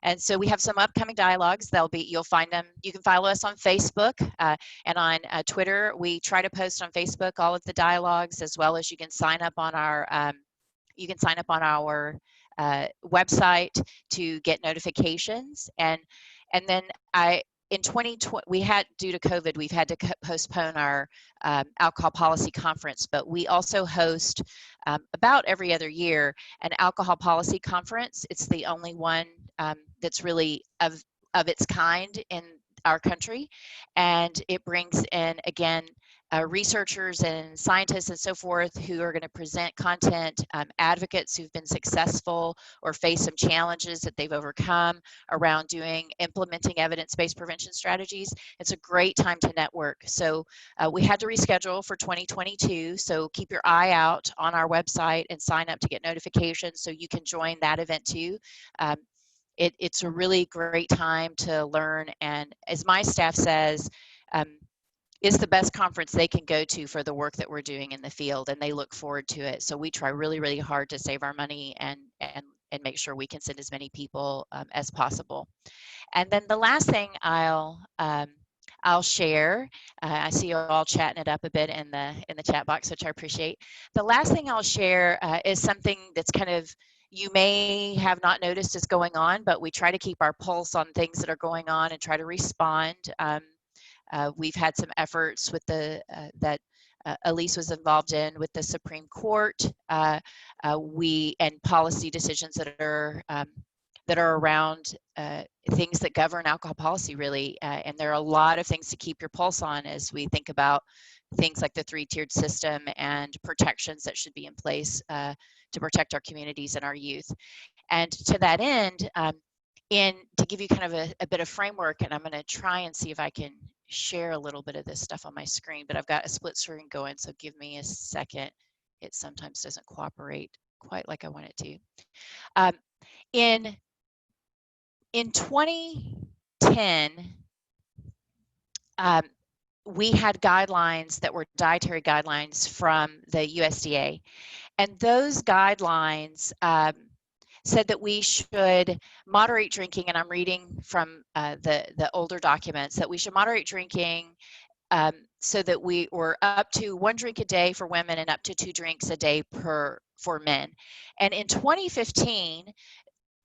Speaker 6: And so we have some upcoming dialogues. You'll find them. You can follow us on Facebook and on Twitter. We try to post on Facebook all of the dialogues, as well as you can sign up on our website to get notifications. And then in 2020, due to COVID, we've had to postpone our alcohol policy conference, but we also host about every other year an alcohol policy conference. It's the only one that's really of its kind in our country, and it brings in, again, researchers and scientists and so forth who are going to present content, advocates who've been successful or face some challenges that they've overcome around implementing evidence-based prevention strategies. It's a great time to network. So we had to reschedule for 2022, so keep your eye out on our website and sign up to get notifications so you can join that event too. It's a really great time to learn, and as my staff says, it's the best conference they can go to for the work that we're doing in the field, and they look forward to it. So we try really, really hard to save our money and make sure we can send as many people as possible. And then the last thing I'll share, I see you all chatting it up a bit in the chat box, which I appreciate. The last thing I'll share is something that's kind of, you may have not noticed is going on, but we try to keep our pulse on things that are going on and try to respond. We've had some efforts with that Elise was involved in with the Supreme Court, and policy decisions that are around things that govern alcohol policy, really. And there are a lot of things to keep your pulse on as we think about things like the three-tiered system and protections that should be in place to protect our communities and our youth. And to that end, to give you kind of a bit of framework, and I'm going to try and see if I can share a little bit of this stuff on my screen, but I've got a split screen going, so give me a second. It sometimes doesn't cooperate quite like I want it to. In 2010, we had guidelines that were dietary guidelines from the USDA, and those guidelines said that we should moderate drinking, and I'm reading from the older documents, that we should moderate drinking so that we were up to 1 drink a day for women and up to 2 drinks a day for men. And in 2015,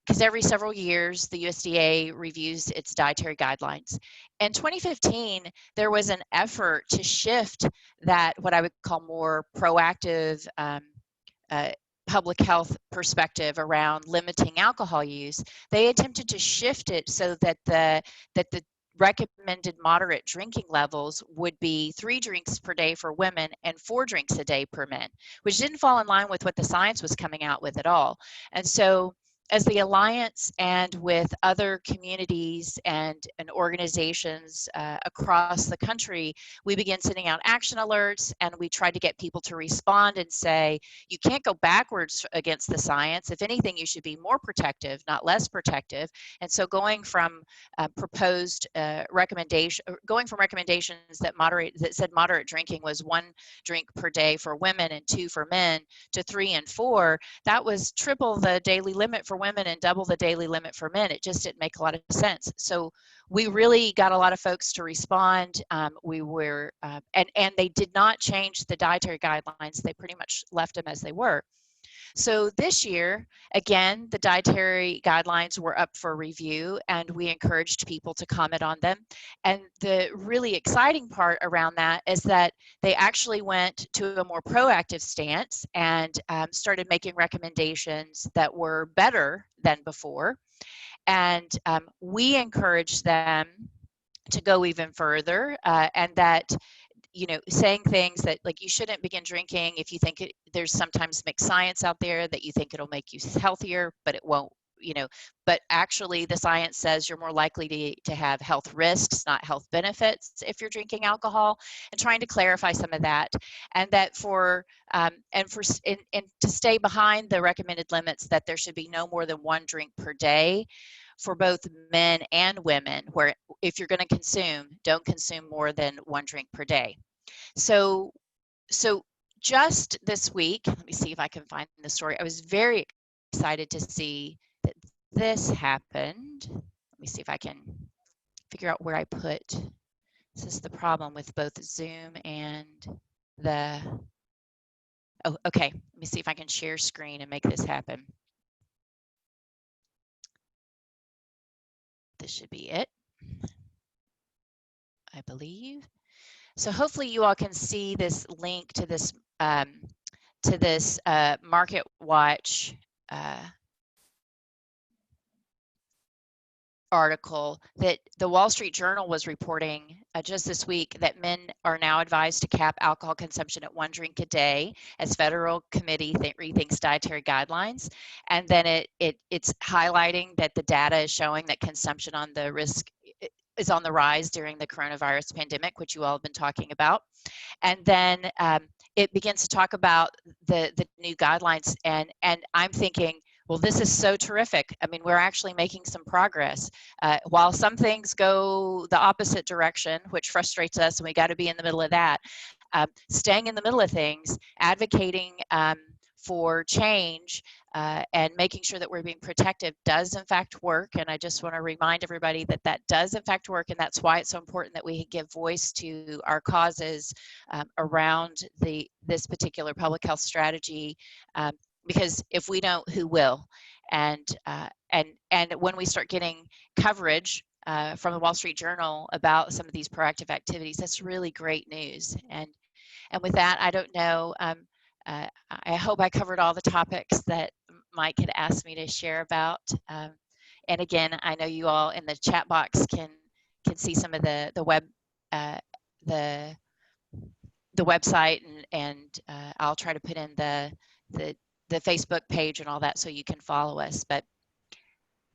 Speaker 6: because every several years the USDA reviews its dietary guidelines. In 2015, there was an effort to shift that, what I would call more proactive public health perspective around limiting alcohol use, they attempted to shift it so that the recommended moderate drinking levels would be 3 drinks per day for women and 4 drinks a day per men, which didn't fall in line with what the science was coming out with at all. And so as the Alliance and with other communities and organizations across the country, we began sending out action alerts, and we tried to get people to respond and say, you can't go backwards against the science. If anything, you should be more protective, not less protective. And so going from recommendations that said moderate drinking was 1 drink per day for women and 2 for men to 3 and 4, that was triple the daily limit for women and double the daily limit for men. It just didn't make a lot of sense. So we really got a lot of folks to respond. And they did not change the dietary guidelines. They pretty much left them as they were. So this year, again, the dietary guidelines were up for review, and we encouraged people to comment on them. And the really exciting part around that is that they actually went to a more proactive stance and started making recommendations that were better than before. And we encouraged them to go even further, and that saying things that like you shouldn't begin drinking if you think there's sometimes mixed science out there that you think it'll make you healthier, but it won't, but actually the science says you're more likely to have health risks, not health benefits if you're drinking alcohol, and trying to clarify some of that. And that to stay behind the recommended limits, that there should be no more than 1 drink per day for both men and women, where if you're going to consume, don't consume more than 1 drink per day. So just this week, let me see if I can find the story. I was very excited to see that this happened. Let me see if I can figure out where I put. This is the problem with both Zoom and oh, okay. Let me see if I can share screen and make this happen. This should be it, I believe. So hopefully you all can see this link to this Market Watch article that the Wall Street Journal was reporting just this week, that men are now advised to cap alcohol consumption at 1 drink a day as federal committee rethinks dietary guidelines. And then it's highlighting that the data is showing that consumption on the risk is on the rise during the coronavirus pandemic, which you all have been talking about. And then it begins to talk about the new guidelines, and I'm thinking, well, this is so terrific. I mean, we're actually making some progress. While some things go the opposite direction, which frustrates us, and we got to be in the middle of that, staying in the middle of things, advocating for change, and making sure that we're being protective does in fact work. And I just want to remind everybody that that does in fact work, and that's why it's so important that we give voice to our causes around this particular public health strategy. Because if we don't, who will? And when we start getting coverage from the Wall Street Journal about some of these proactive activities, that's really great news. And with that, I don't know. I hope I covered all the topics that Mike had asked me to share about. And again, I know you all in the chat box can see some of the website, and I'll try to put in the Facebook page and all that so you can follow us. But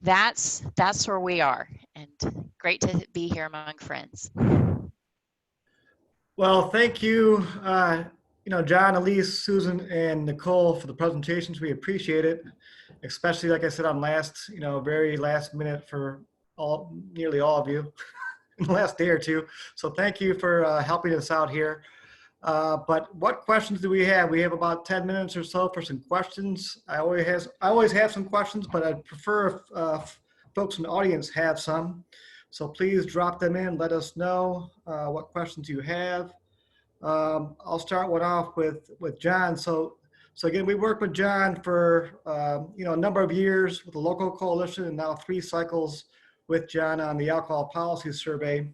Speaker 6: that's where we are, and great to be here among friends.
Speaker 1: Well, thank you, John, Elise, Susan, and Nicole for the presentations. We appreciate it, especially, like I said, on very last minute for nearly all of you in the last day or two. So thank you for helping us out here. But what questions do we have? We have about 10 minutes or so for some questions. I always have some questions, but I'd prefer if folks in the audience have some. So please drop them in. Let us know what questions you have. I'll start one off with John. So again, we worked with John for a number of years with the local coalition, and now 3 cycles with John on the alcohol policy survey.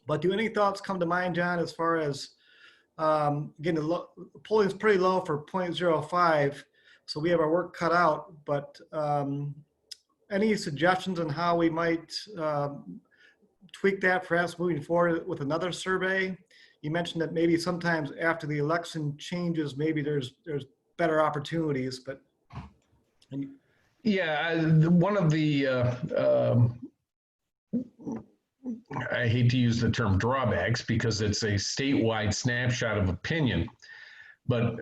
Speaker 1: But do any thoughts come to mind, John, as far as again, the polling is pretty low for 0.05. So we have our work cut out, but any suggestions on how we might tweak that perhaps moving forward with another survey? You mentioned that maybe sometimes after the election changes, maybe there's better opportunities, but.
Speaker 3: Yeah, one of the, I hate to use the term drawbacks because it's a statewide snapshot of opinion, but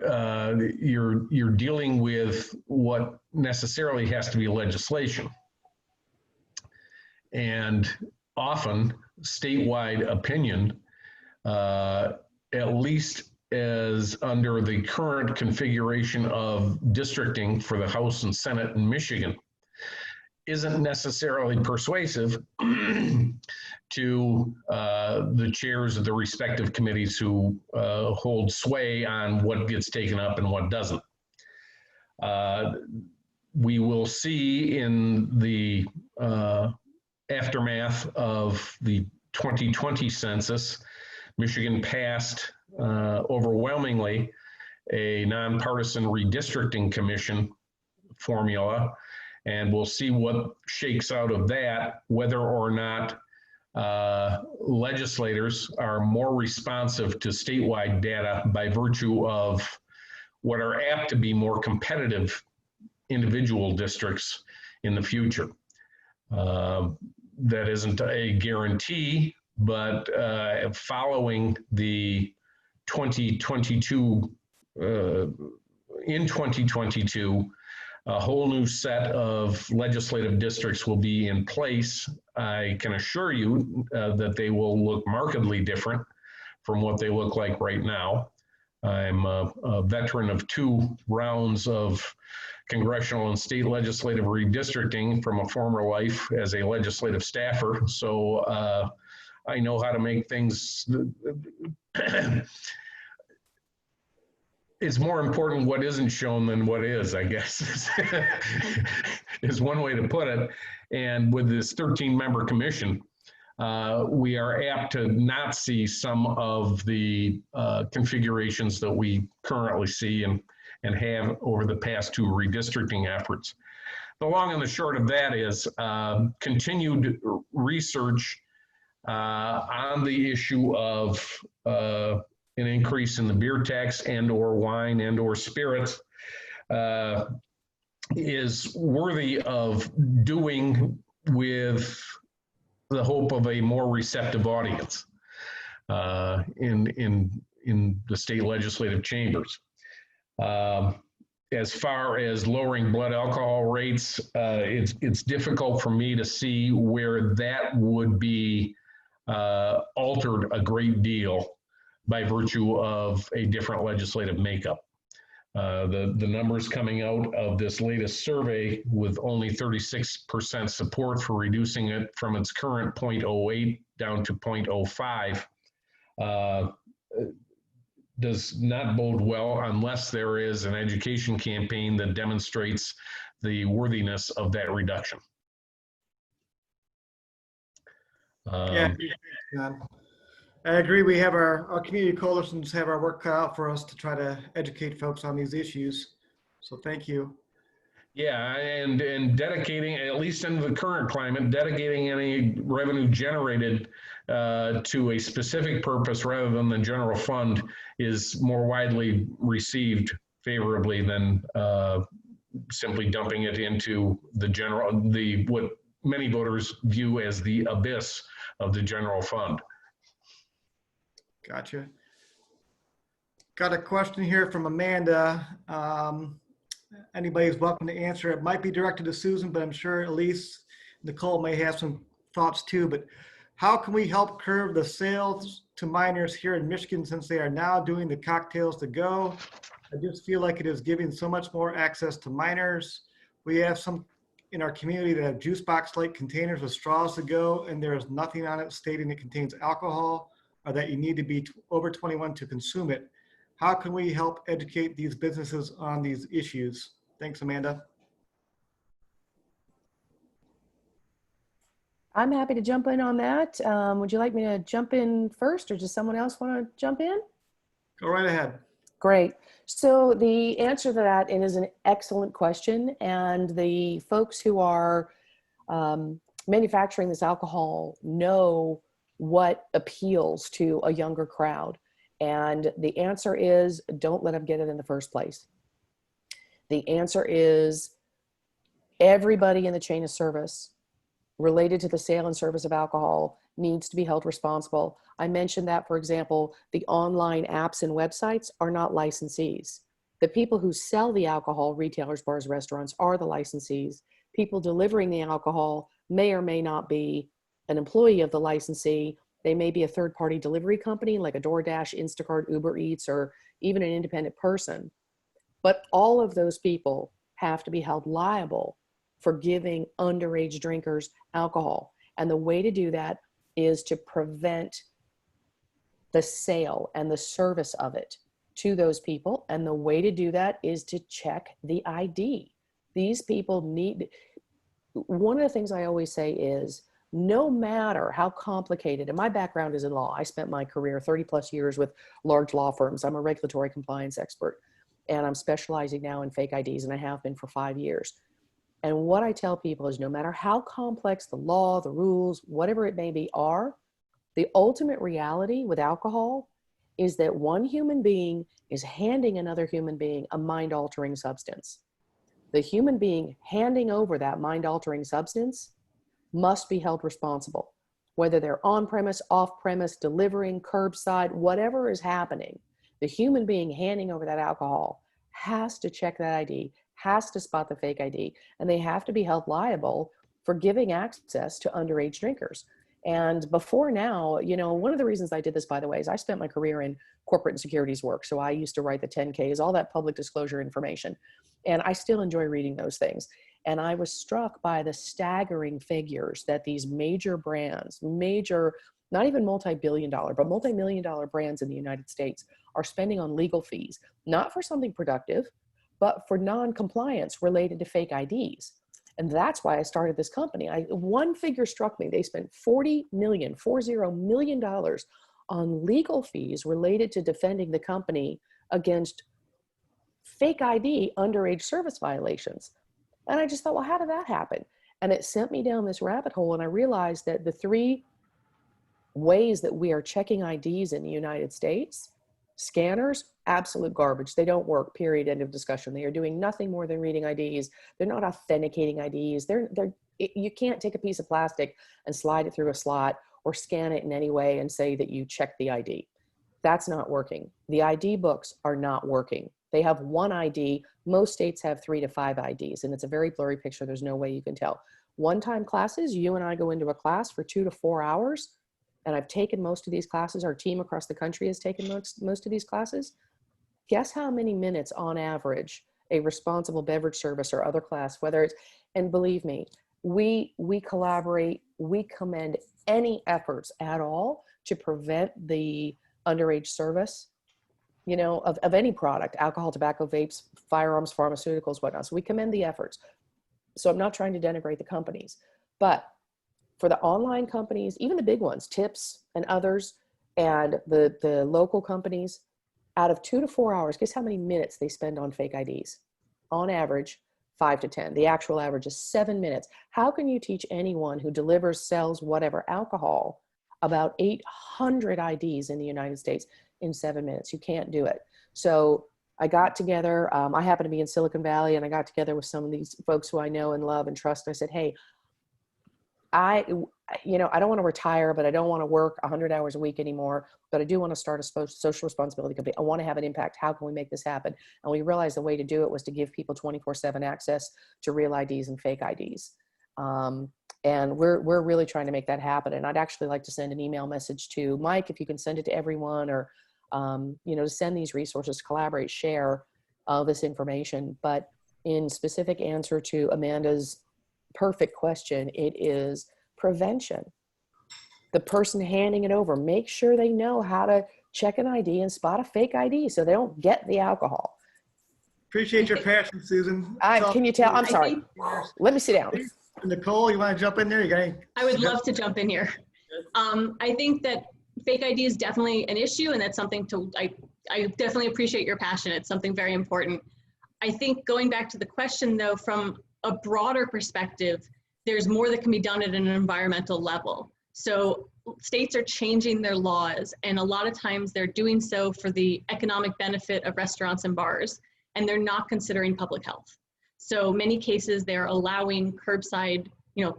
Speaker 3: you're dealing with what necessarily has to be legislation. And often statewide opinion, at least as under the current configuration of districting for the House and Senate in Michigan, isn't necessarily persuasive to the chairs of the respective committees who hold sway on what gets taken up and what doesn't. We will see in the aftermath of the 2020 census, Michigan passed overwhelmingly a nonpartisan redistricting commission formula, and we'll see what shakes out of that, whether or not legislators are more responsive to statewide data by virtue of what are apt to be more competitive individual districts in the future. That isn't a guarantee, but following the 2022, in 2022, a whole new set of legislative districts will be in place. I can assure you that they will look markedly different from what they look like right now. I'm a veteran of 2 rounds of congressional and state legislative redistricting from a former life as a legislative staffer. So I know how to make things. It's more important what isn't shown than what is, I guess, is one way to put it. And with this 13-member commission, we are apt to not see some of the configurations that we currently see and have over the past 2 redistricting efforts. The long and the short of that is continued research on the issue of an increase in the beer tax and or wine and or spirits is worthy of doing with the hope of a more receptive audience in the state legislative chambers. As far as lowering blood alcohol rates, it's difficult for me to see where that would be altered a great deal by virtue of a different legislative makeup. The numbers coming out of this latest survey with only 36% support for reducing it from its current 0.08 down to 0.05 does not bode well unless there is an education campaign that demonstrates the worthiness of that reduction.
Speaker 1: Yeah, I agree. We have our community coalitions have our work cut out for us to try to educate folks on these issues. So thank you.
Speaker 3: Yeah, and dedicating, at least in the current climate, dedicating any revenue generated to a specific purpose rather than the general fund is more widely received favorably than simply dumping it into the general, what many voters view as the abyss of the general fund.
Speaker 1: Gotcha. Got a question here from Amanda. Anybody's welcome to answer. It might be directed to Susan, but I'm sure Elise, Nicole may have some thoughts too. But how can we help curb the sales to minors here in Michigan since they are now doing the cocktails to go? I just feel like it is giving so much more access to minors. We have some in our community that have juice box-like containers with straws to go, and there is nothing on it stating it contains alcohol or that you need to be over 21 to consume it. How can we help educate these businesses on these issues? Thanks, Amanda.
Speaker 5: I'm happy to jump in on that. Would you like me to jump in first, or does someone else want to jump in?
Speaker 1: Go right ahead.
Speaker 5: Great. So the answer to that is an excellent question. And the folks who are manufacturing this alcohol know what appeals to a younger crowd. And the answer is don't let them get it in the first place. The answer is everybody in the chain of service related to the sale and service of alcohol needs to be held responsible. I mentioned that, for example, the online apps and websites are not licensees. The people who sell the alcohol, retailers, bars, restaurants, are the licensees. People delivering the alcohol may or may not be an employee of the licensee. They may be a third-party delivery company like a DoorDash, Instacart, Uber Eats, or even an independent person. But all of those people have to be held liable for giving underage drinkers alcohol. And the way to do that is to prevent the sale and the service of it to those people. And the way to do that is to check the ID. These people need, one of the things I always say is, no matter how complicated, and my background is in law. I spent my career 30 plus years with large law firms. I'm a regulatory compliance expert, and I'm specializing now in fake IDs, and I have been for 5 years. And what I tell people is no matter how complex the law, the rules, whatever it may be are, the ultimate reality with alcohol is that one human being is handing another human being a mind-altering substance. The human being handing over that mind-altering substance must be held responsible, whether they're on-premise, off-premise, delivering, curbside, whatever is happening. The human being handing over that alcohol has to check that ID, has to spot the fake ID, and they have to be held liable for giving access to underage drinkers. And before now, you know, one of the reasons I did this, by the way, is I spent my career in corporate and securities work. So I used to write the 10Ks, all that public disclosure information. And I still enjoy reading those things. And I was struck by the staggering figures that these major brands, major, not even multi-billion dollar, but multi-million dollar brands in the United States are spending on legal fees, not for something productive, but for non-compliance related to fake IDs. And that's why I started this company. One figure struck me. They spent $40 million on legal fees related to defending the company against fake ID underage service violations. And I just thought, well, how did that happen? And it sent me down this rabbit hole. And I realized that the 3 ways that we are checking IDs in the United States, scanners, absolute garbage. They don't work, period, end of discussion. They are doing nothing more than reading IDs. They're not authenticating IDs. You can't take a piece of plastic and slide it through a slot or scan it in any way and say that you checked the ID. That's not working. The ID books are not working. They have 1 ID. Most states have 3 to 5 IDs, and it's a very blurry picture. There's no way you can tell. One-time classes, you and I go into a class for 2 to 4 hours, and I've taken most of these classes. Our team across the country has taken most of these classes. Guess how many minutes on average a responsible beverage service or other class, whether it's, and believe me, we collaborate, we commend any efforts at all to prevent the underage service, you know, of any product, alcohol, tobacco, vapes, firearms, pharmaceuticals, whatnot. So we commend the efforts. So I'm not trying to denigrate the companies, but for the online companies, even the big ones, Tips and others, and the local companies, out of 2 to 4 hours, guess how many minutes they spend on fake IDs? On average, 5 to 10. The actual average is 7 minutes. How can you teach anyone who delivers, sells, whatever, alcohol about 800 IDs in the United States in 7 minutes? You can't do it. So I got together, I happen to be in Silicon Valley, and I got together with some of these folks who I know and love and trust. And I said, hey, I don't want to retire, but I don't want to work 100 hours a week anymore, but I do want to start a social responsibility company. I want to have an impact. How can we make this happen? And we realized the way to do it was to give people 24/7 access to real IDs and fake IDs. And we're really trying to make that happen. And I'd actually like to send an email message to Mike, if you can send it to everyone, or, to send these resources, collaborate, share this information. But in specific answer to Amanda's perfect question, it is prevention. The person handing it over, make sure they know how to check an ID and spot a fake ID so they don't get the alcohol.
Speaker 1: Appreciate your passion, Susan.
Speaker 5: Can you tell? I'm sorry. Let me sit down.
Speaker 1: Nicole, you want to jump in there?
Speaker 4: I would love to jump in here. I think that fake ID is definitely an issue, and that's something I definitely appreciate your passion. It's something very important. I think going back to the question though, from a broader perspective, there's more that can be done at an environmental level. So states are changing their laws, and a lot of times they're doing so for the economic benefit of restaurants and bars, and they're not considering public health. So many cases they're allowing curbside,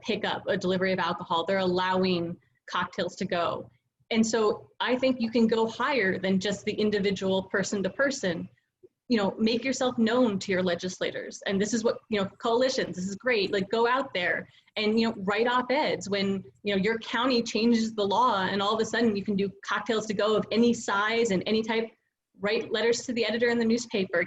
Speaker 4: pickup, a delivery of alcohol. They're allowing cocktails to go. And so I think you can go higher than just the individual person to person. Make yourself known to your legislators. And this is what, coalitions, this is great. Like, go out there and, write op-eds when, your county changes the law and all of a sudden you can do cocktails to go of any size and any type. Write letters to the editor in the newspaper,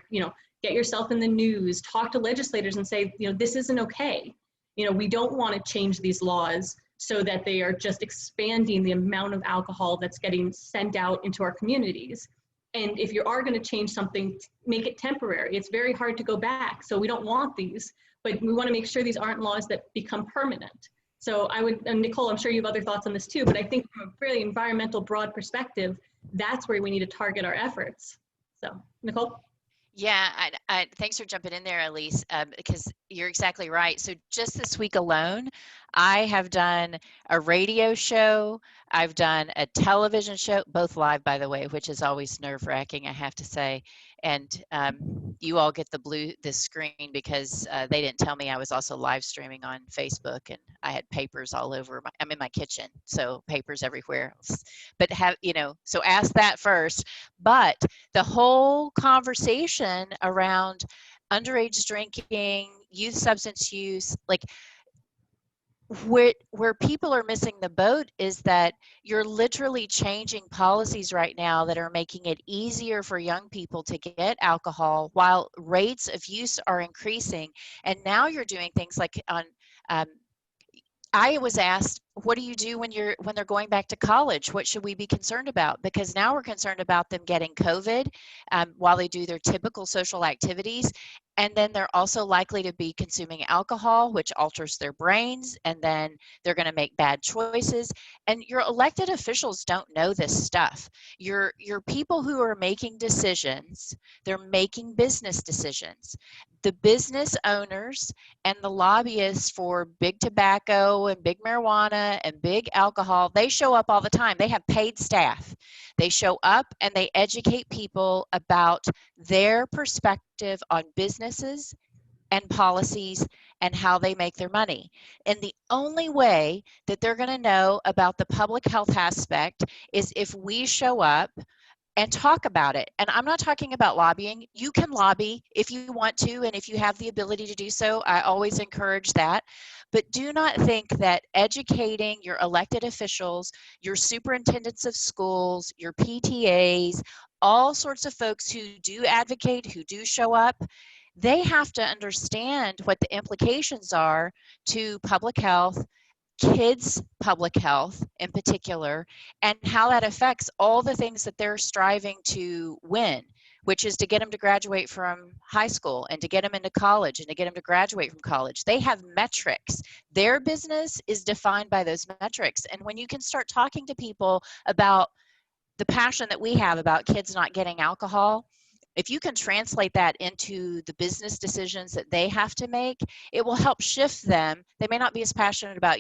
Speaker 4: get yourself in the news, talk to legislators and say, this isn't okay. We don't want to change these laws so that they are just expanding the amount of alcohol that's getting sent out into our communities. And if you are going to change something, make it temporary. It's very hard to go back. So we don't want these, but we want to make sure these aren't laws that become permanent. So I would, and Nicole, I'm sure you have other thoughts on this too, but I think from a really environmental broad perspective, that's where we need to target our efforts. So Nicole?
Speaker 6: Yeah, thanks for jumping in there, Elise, because you're exactly right. So just this week alone, I have done a radio show, I've done a television show, both live, by the way, which is always nerve-wracking, I have to say. And you all get the screen because they didn't tell me I was also live streaming on Facebook, and I had papers all over. I'm in my kitchen, so papers everywhere. But so ask that first. But the whole conversation around underage drinking, youth substance use, like where people are missing the boat is that you're literally changing policies right now that are making it easier for young people to get alcohol while rates of use are increasing. And now you're doing things like I was asked, what do you do when they're going back to college? What should we be concerned about? Because now we're concerned about them getting COVID while they do their typical social activities. And then they're also likely to be consuming alcohol, which alters their brains, and then they're going to make bad choices. And your elected officials don't know this stuff. Your people who are making decisions, they're making business decisions. The business owners and the lobbyists for big tobacco and big marijuana and big alcohol, they show up all the time. They have paid staff. They show up and they educate people about their perspective on businesses and policies and how they make their money. And the only way that they're going to know about the public health aspect is if we show up and talk about it. And I'm not talking about lobbying. You can lobby if you want to, and if you have the ability to do so, I always encourage that. But do not think that educating your elected officials, your superintendents of schools, your PTAs, all sorts of folks who do advocate, who do show up, they have to understand what the implications are to public health, kids' public health in particular, and how that affects all the things that they're striving to win, which is to get them to graduate from high school and to get them into college and to get them to graduate from college. They have metrics. Their business is defined by those metrics. And when you can start talking to people about the passion that we have about kids not getting alcohol, if you can translate that into the business decisions that they have to make, it will help shift them. They may not be as passionate about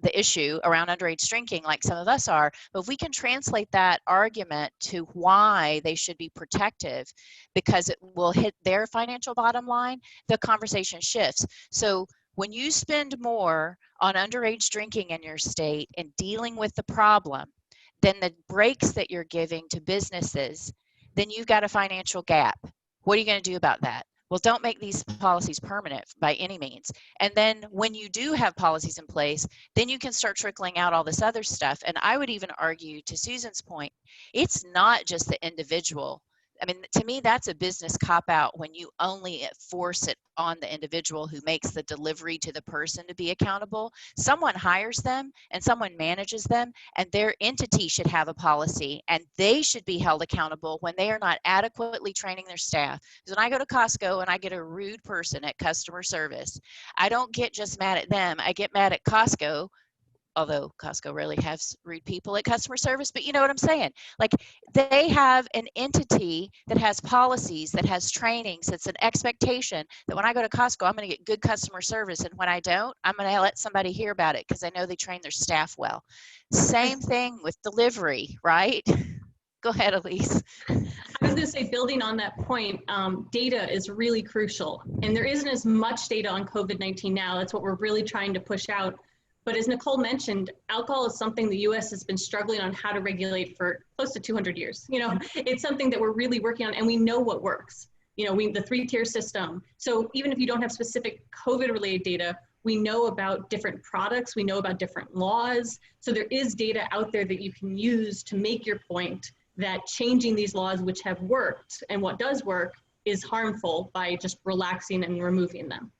Speaker 6: the issue around underage drinking like some of us are, but if we can translate that argument to why they should be protective because it will hit their financial bottom line, the conversation shifts. So when you spend more on underage drinking in your state and dealing with the problem than the breaks that you're giving to businesses, then you've got a financial gap. What are you going to do about that? Well, don't make these policies permanent by any means. And then when you do have policies in place, then you can start trickling out all this other stuff. And I would even argue, to Susan's point, it's not just the individual. I mean, to me, that's a business cop-out when you only force it on the individual who makes the delivery to the person to be accountable. Someone hires them and someone manages them, and their entity should have a policy, and they should be held accountable when they are not adequately training their staff. Because when I go to Costco and I get a rude person at customer service, I don't get just mad at them. I get mad at Costco although Costco rarely has rude people at customer service, but you know what I'm saying? Like, they have an entity that has policies, that has trainings, that's an expectation that when I go to Costco, I'm going to get good customer service. And when I don't, I'm going to let somebody hear about it because I know they train their staff well. Same thing with delivery, right? Go ahead, Elise.
Speaker 4: I was going to say, building on that point, data is really crucial. And there isn't as much data on COVID-19 now. That's what we're really trying to push out. But as Nicole mentioned, alcohol is something the US has been struggling on how to regulate for close to 200 years. You know, it's something that we're really working on, and we know what works. You know, the 3-tier system. So even if you don't have specific COVID-related data, we know about different products, we know about different laws. So there is data out there that you can use to make your point that changing these laws, which have worked, and what does work, is harmful by just relaxing and removing them.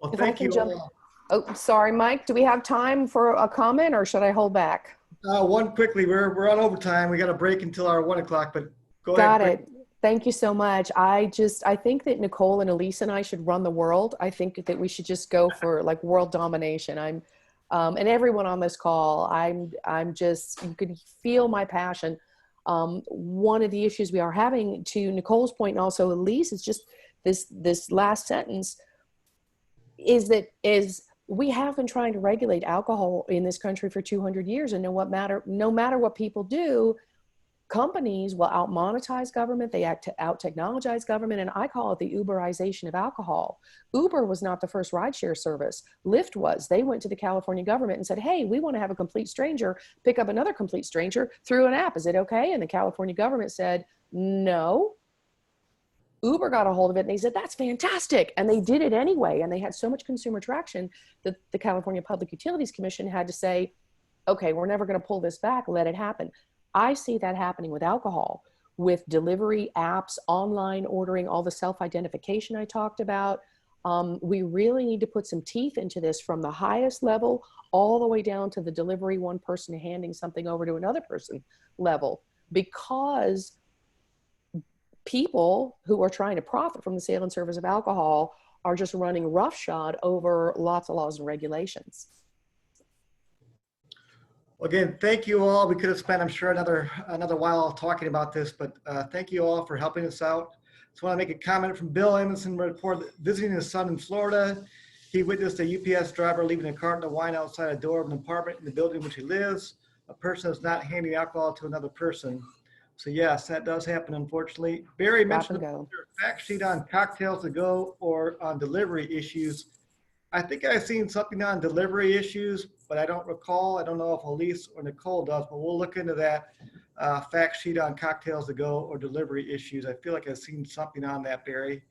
Speaker 1: Well,
Speaker 5: If I
Speaker 1: thank
Speaker 5: can
Speaker 1: you
Speaker 5: jump-
Speaker 1: all.
Speaker 5: Oh, sorry, Mike. Do we have time for a comment, or should I hold back?
Speaker 1: One quickly, we're on overtime. We got a break until our 1 o'clock, but go
Speaker 5: Got
Speaker 1: ahead.
Speaker 5: it. Thank you so much. I think that Nicole and Elise and I should run the world. I think that we should just go for like world domination. And everyone on this call, I'm just, you can feel my passion. One of the issues we are having, to Nicole's point, and also Elise, is just this last sentence, is we have been trying to regulate alcohol in this country for 200 years, and no matter what people do, companies will out-monetize government, they out-technologize government, and I call it the Uberization of alcohol. Uber was not the first rideshare service. Lyft was. They went to the California government and said, hey, we want to have a complete stranger pick up another complete stranger through an app. Is it okay? And the California government said, no. Uber got a hold of it and they said, that's fantastic. And they did it anyway. And they had so much consumer traction that the California Public Utilities Commission had to say, okay, we're never going to pull this back, let it happen. I see that happening with alcohol, with delivery apps, online ordering, all the self-identification I talked about. We really need to put some teeth into this from the highest level all the way down to the delivery, one person handing something over to another person level, because people who are trying to profit from the sale and service of alcohol are just running roughshod over lots of laws and regulations.
Speaker 1: Again, thank you all. We could have spent, I'm sure, another while talking about this, but thank you all for helping us out. Just want to make a comment from Bill Emerson, report visiting his son in Florida. He witnessed a UPS driver leaving a carton of wine outside a door of an apartment in the building in which he lives. A person is not handing alcohol to another person. So yes, that does happen, unfortunately. Barry mentioned a fact sheet on cocktails to go or on delivery issues. I think I've seen something on delivery issues, but I don't recall. I don't know if Elise or Nicole does, but we'll look into that fact sheet on cocktails to go or delivery issues. I feel like I've seen something on that, Barry.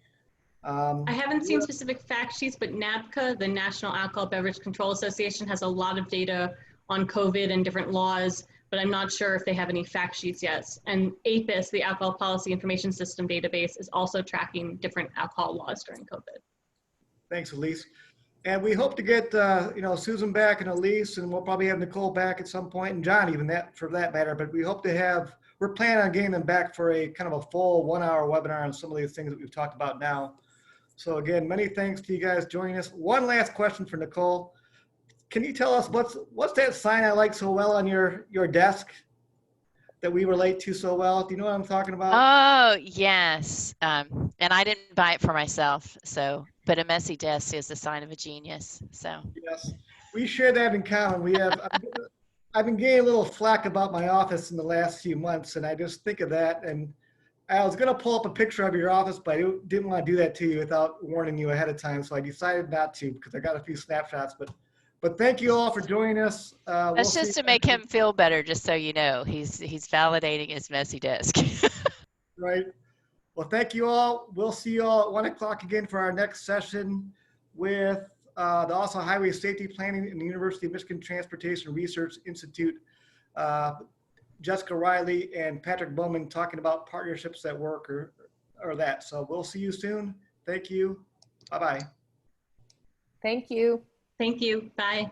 Speaker 4: I haven't seen specific fact sheets, but NABCA, the National Alcohol Beverage Control Association, has a lot of data on COVID and different laws, but I'm not sure if they have any fact sheets yet. And APIS, the Alcohol Policy Information System database, is also tracking different alcohol laws during COVID.
Speaker 1: Thanks, Elise. And we hope to get, Susan back and Elise, and we'll probably have Nicole back at some point, and John even, that for that matter. But we hope to have, we're planning on getting them back for a kind of a full 1-hour webinar on some of these things that we've talked about now. So again, many thanks to you guys joining us. One last question for Nicole. Can you tell us what's that sign I like so well on your desk that we relate to so well? Do you know what I'm talking about?
Speaker 6: Oh, yes. And I didn't buy it for myself, but a messy desk is the sign of a genius. So
Speaker 1: yes, we share that in common. We have. I've been getting a little flack about my office in the last few months, and I just think of that. And I was going to pull up a picture of your office, but I didn't want to do that to you without warning you ahead of time. So I decided not to, because I got a few snapshots. But thank you all for joining us.
Speaker 6: that's just to make him feel better, just so you know. He's validating his messy desk.
Speaker 1: Right. Well, thank you all. We'll see you all at 1 o'clock again for our next session with the also Highway Safety Planning and the University of Michigan Transportation Research Institute. Jessica Riley and Patrick Bowman talking about partnerships at work or that. So we'll see you soon. Thank you. Bye-bye.
Speaker 5: Thank you.
Speaker 4: Thank you. Bye.